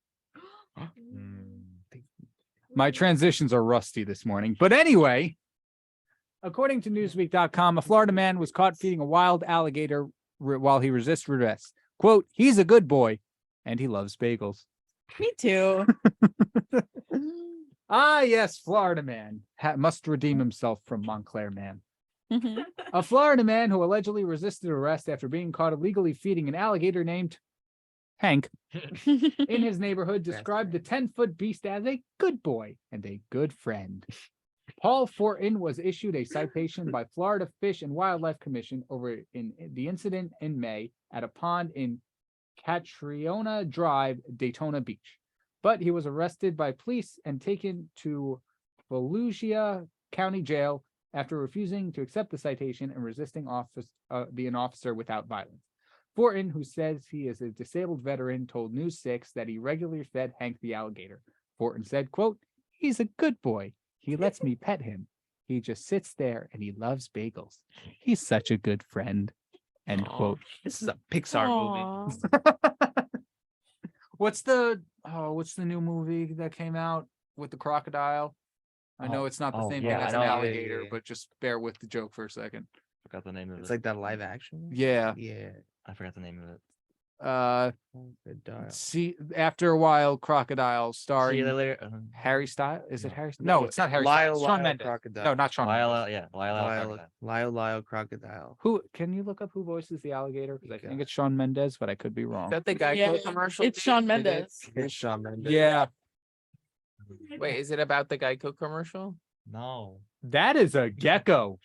My transitions are rusty this morning. But anyway, according to Newsweek.com, a Florida man was caught feeding a wild alligator while he resists arrest. Quote, he's a good boy and he loves bagels. Me too. Ah, yes, Florida man must redeem himself from Montclair man. Mhm. A Florida man who allegedly resisted arrest after being caught illegally feeding an alligator named Hank in his neighborhood described the 10-foot beast as a good boy and a good friend. Paul Fortin was issued a citation by Florida Fish and Wildlife Commission over in the incident in May at a pond in Catriona Drive, Daytona Beach. But he was arrested by police and taken to Volusia County Jail after refusing to accept the citation and resisting being an officer without violence. Fortin, who says he is a disabled veteran, told News 6 that he regularly fed Hank the alligator. Fortin said, quote, he's a good boy. He lets me pet him. He just sits there and he loves bagels. He's such a good friend. End quote. This is a Pixar movie. Aw. What's the new movie that came out with the crocodile? I know it's not the same yeah, thing as I an know. alligator, Yeah. but just bear with the joke for a second. Forgot the name of It's it. like that live action. Yeah. Yeah. I forgot the name of it. Good dial. See, after a while, crocodile See you starring later. Harry Styles. Is it No. Harry? No, it's not Harry Lyle, Styles. Shawn Lyle Mendes. Crocodile. No, not Shawn Mendes. Lyle, yeah, Lyle. Lyle Crocodile. Who can you look up who voices the alligator? Because I think it's Shawn Mendes, but I could be Is wrong. that the Geico Yeah, commercial? it's dude? Shawn Did it- Mendes. It's Shawn Mendes. Yeah, Wait, is it about the Geico commercial? No. that is a gecko.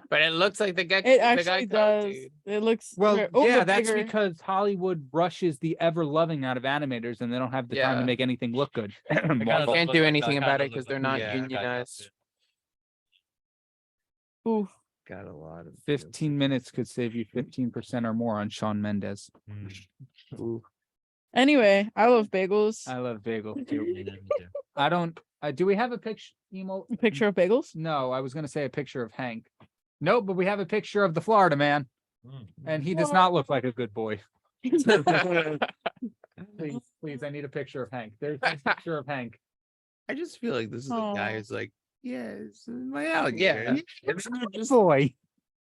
But it looks like the Geico. It the actually Geico, does. dude. It looks Well, they're yeah, that's bigger. because Hollywood rushes the ever loving out of animators, and they don't have the time to Yeah. make anything look good. Marvel. Can't do anything about it because they're not Yeah. unionized. Ooh. Got a lot of 15 minutes could save you 15% or more on Shawn Mendes. Ooh. Anyway, I love bagels. I love bagels too. I don't. Do we have a picture? A picture of bagels. No, I was going to say a picture of Hank. Nope, but we have a picture of the Florida man, and he does not look like a good boy. Please, I need a picture of Hank. There's a picture of Hank. I just feel like this is a guy Aw. who's like, yeah, it's my alligator. Boy.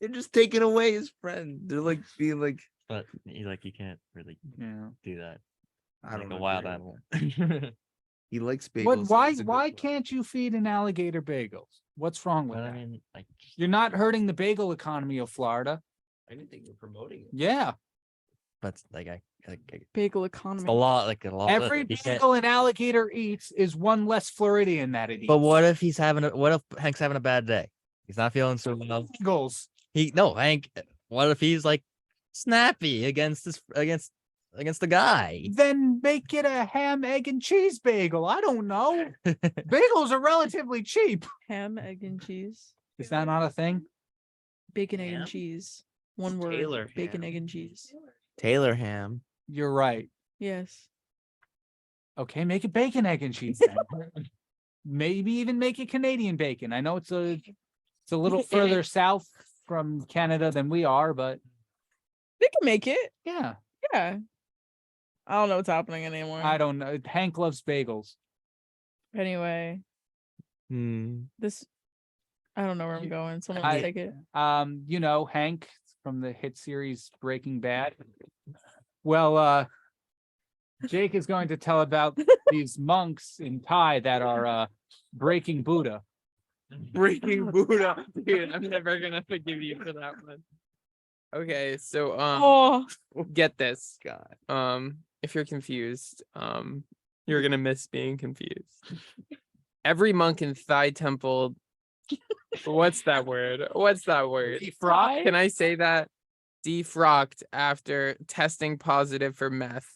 They're just taking away his friend. They're like being like, But you can't really Yeah. do that. I don't Like know. a wild animal. He likes bagels. What? and Why? he's a good Why boy. can't you feed an alligator bagels? What's wrong with But that? I mean, like, You're not hurting the bagel economy of Florida. I didn't think you're promoting it. Yeah. but like Bagel it's economy. a lot, like a lot. Every you can't- bagel an alligator eats is one less Floridian that it eats. But what if what if Hank's having a bad day? He's not feeling so well. Bagels. Hank. What if he's like snappy against the guy? Then make it a ham, egg, and cheese bagel. I don't know. Bagels are relatively cheap. Ham, egg, and cheese. Is that not a thing? Bacon, egg, Ham? and cheese. One word. Taylor Bacon, ham. egg, and cheese. Taylor ham. You're right. Yes. Okay, make it bacon, egg, and cheese then. Maybe even make it Canadian bacon. I know it's a little further south from Canada than we are, but They can make it. yeah, Yeah. I don't know what's happening anymore. I don't know. Hank loves bagels. Anyway, this I don't know where I'm going. Someone I- take it. You know, Hank from the hit series Breaking Bad. Well, Jake is going to tell about these monks in Thai that are breaking Buddha. Breaking Buddha. Dude, I'm never gonna forgive you for that one. Okay, so Oh, get this. God. If you're confused, you're gonna miss being confused. Every monk in Thai temple. What's that word? What's that word? Defrocked? Can I say that? Defrocked after testing positive for meth.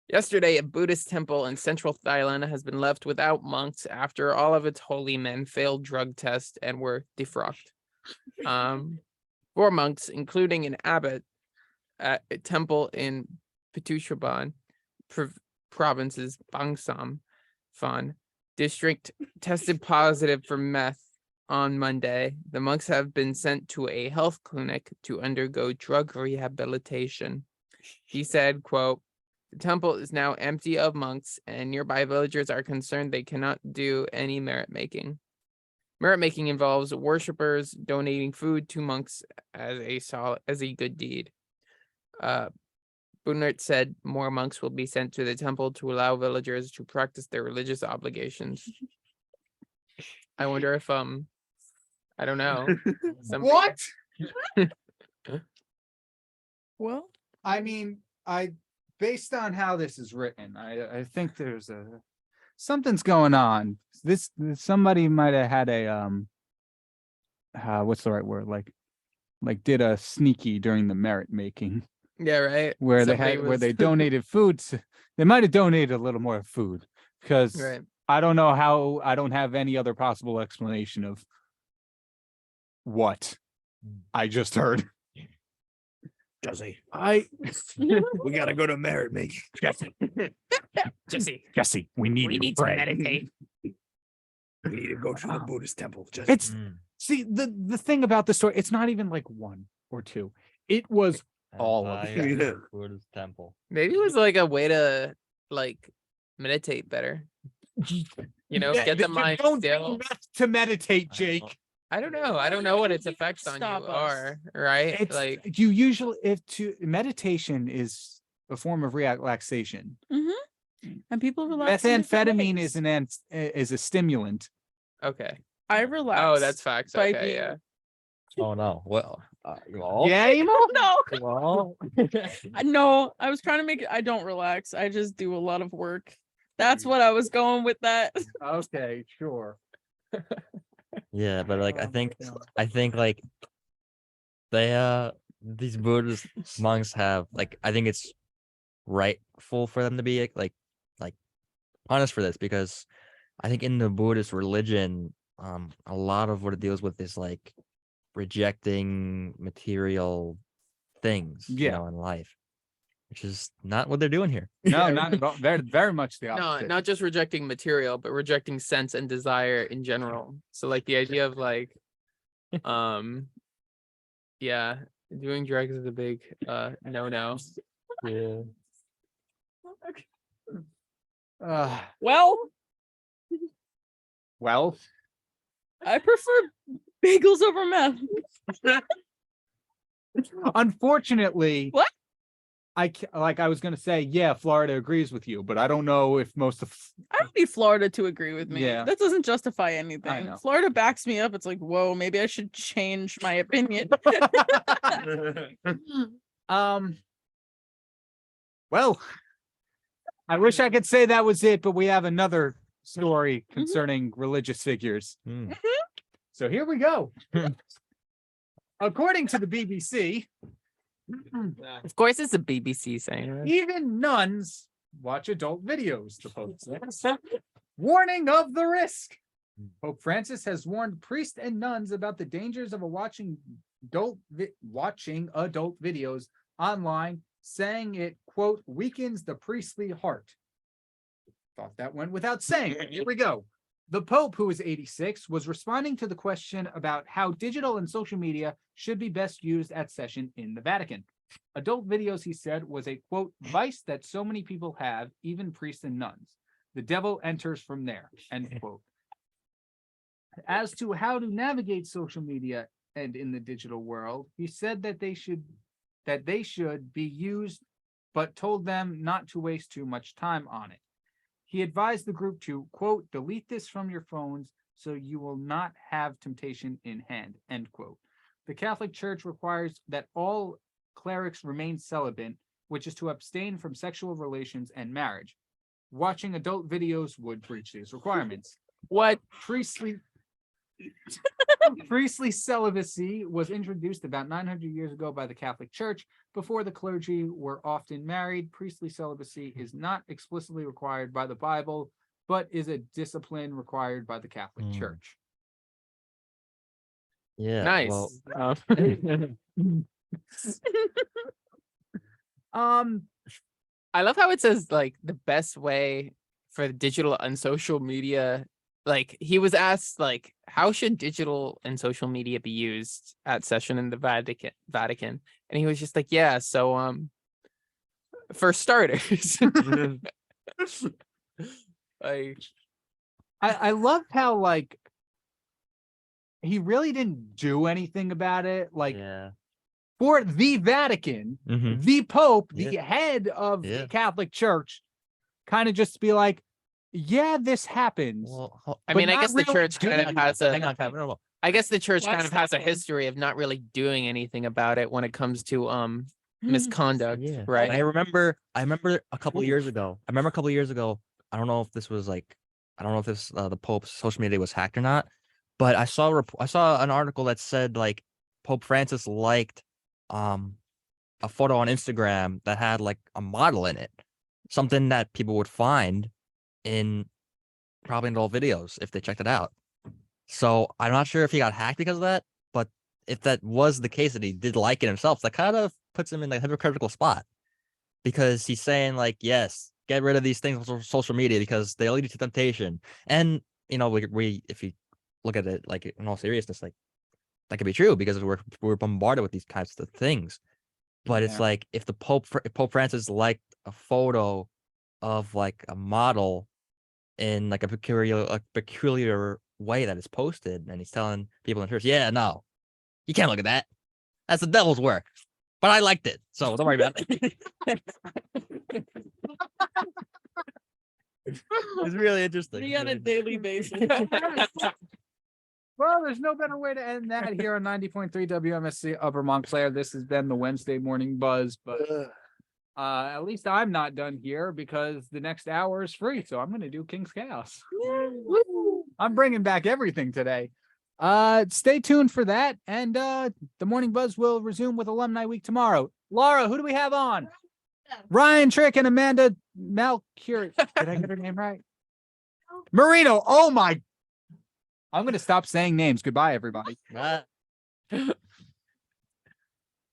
Yesterday, a Buddhist temple in central Thailand has been left without monks after all of its holy men failed drug tests and were defrocked. 4 monks, including an abbot at a temple in Pituchaban province's Bangsam Phan district, tested positive for meth on Monday. The monks have been sent to a health clinic to undergo drug rehabilitation. He said, quote, "The temple is now empty of monks, and nearby villagers are concerned they cannot do any merit making. Merit making involves worshippers donating food to monks as a good deed." Bunert said more monks will be sent to the temple to allow villagers to practice their religious obligations. I wonder if I don't know. What? well, I mean, based on how this is written, I think there's something's going on. Somebody might have had a what's the right word? Like did a sneaky during the merit making Yeah, right. where Somebody where was- they donated food. They might have donated a little more food because Right. I don't know how. I don't have any other possible explanation of what I just heard. Jesse, We gotta go to merit making. Jesse, we need to meditate. We need to go to the Buddhist temple. Jesse. It's see the thing about the story. It's not even like 1 or 2. It was all of it. Buddhist temple. Maybe it was like a way to like meditate better. You know, Yeah, get the you mind don't do still. meth to meditate, Jake. I don't know. I don't know what its effects on you Stop us. are, right? It's Like, you usually meditation is a form of relaxation. and people relax. in different Methamphetamine ways. is a stimulant. okay. I relax. Oh, that's facts. by Okay, being- yeah. Oh no. Well, you all? Yeah, Emo? No, Well, no. I was trying to make it. I don't relax. I just do a lot of work. That's what I was going with that. Okay, sure. yeah, but like Oh I think like they these Buddhist monks have like I think it's rightful for them to be like punished for this because I think in the Buddhist religion, a lot of what it deals with is like rejecting material things, Yeah. in life, which is not what they're doing here. No, not at all. Very, very much the No, opposite. not just rejecting material, but rejecting sense and desire in general. So like the idea of like, yeah, doing drugs is a big no. Yeah. Well, Well, I prefer bagels over meth. unfortunately, What? I was gonna say, yeah, Florida agrees with you, but I don't know if most of I don't need Florida to agree with me. Yeah. That doesn't justify anything. know. Florida backs me up. It's like, whoa, maybe I should change my opinion. Well, I wish I could say that was it, but we have another story concerning religious figures. Mm. So here we go. According to the BBC, Of course, it's a BBC saying that. even nuns watch adult videos, the Pope says. Warning of the risk. Pope Francis has warned priests and nuns about the dangers of watching adult videos online, saying it, quote, weakens the priestly heart. Thought that went without saying. Here we go. The Pope, who is 86, was responding to the question about how digital and social media should be best used at session in the Vatican. Adult videos, he said, was a, quote, vice that so many people have, even priests and nuns. The devil enters from there, end quote. As to how to navigate social media and in the digital world, he said that they should be used, but told them not to waste too much time on it. He advised the group to, quote, delete this from your phones so you will not have temptation in hand, end quote. The Catholic Church requires that all clerics remain celibate, which is to abstain from sexual relations and marriage. Watching adult videos would breach these requirements. What? Priestly celibacy was introduced about 900 years ago by the Catholic Church. Before the clergy were often married, priestly celibacy is not explicitly required by the Bible, but is a discipline required by the Catholic Church. Yeah. Nice. Well, I love how it says like the best way for digital and social media. Like he was asked like, how should digital and social media be used at session in the Vatican? And he was just like, yeah, so for starters. I love how like he really didn't do anything about it. Like yeah. for the Vatican, Mhm. the Pope, the Yeah. head of Yeah. the Catholic Church, kind of just be like, yeah, this happens. Well, I but mean, I not guess the really church kind of doing has hang a. on, Kevin. No. I guess the church kind What's of has a that one? history of not really doing anything about it when it comes to misconduct, Yeah. right? I remember a couple years ago. I don't know if this was like, I don't know if this the Pope's social media was hacked or not, but I saw an article that said like Pope Francis liked a photo on Instagram that had like a model in it, something that people would find in probably in old videos if they checked it out. So I'm not sure if he got hacked because of that, but if that was the case that he did like it himself, that kind of puts him in a hypocritical spot because he's saying like, yes, get rid of these things on social media because they lead you to temptation. And you know, we if you look at it like in all seriousness, like that could be true because we're bombarded with these types of things. But it's Yeah. like if Pope Francis liked a photo of like a model in like a peculiar way that is posted, and he's telling people in church, yeah, no, you can't look at that. That's the devil's work. But I liked it, so don't worry about it. It's really interesting. Me on a daily basis. Well, there's no better way to end that here on 90.3 WMSC Upper Montclair. This has been the Wednesday Morning Buzz, but at least I'm not done here because the next hour is free. So I'm going to do King's Chaos. I'm bringing back everything today. Stay tuned for that. And the Morning Buzz will resume with Alumni Week tomorrow. Laura, who do we have on? Ryan Trick and Amanda Malcure. Did I get her name right? Marino. Oh my. I'm going to stop saying names. Goodbye, everybody. Ah.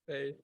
Hey.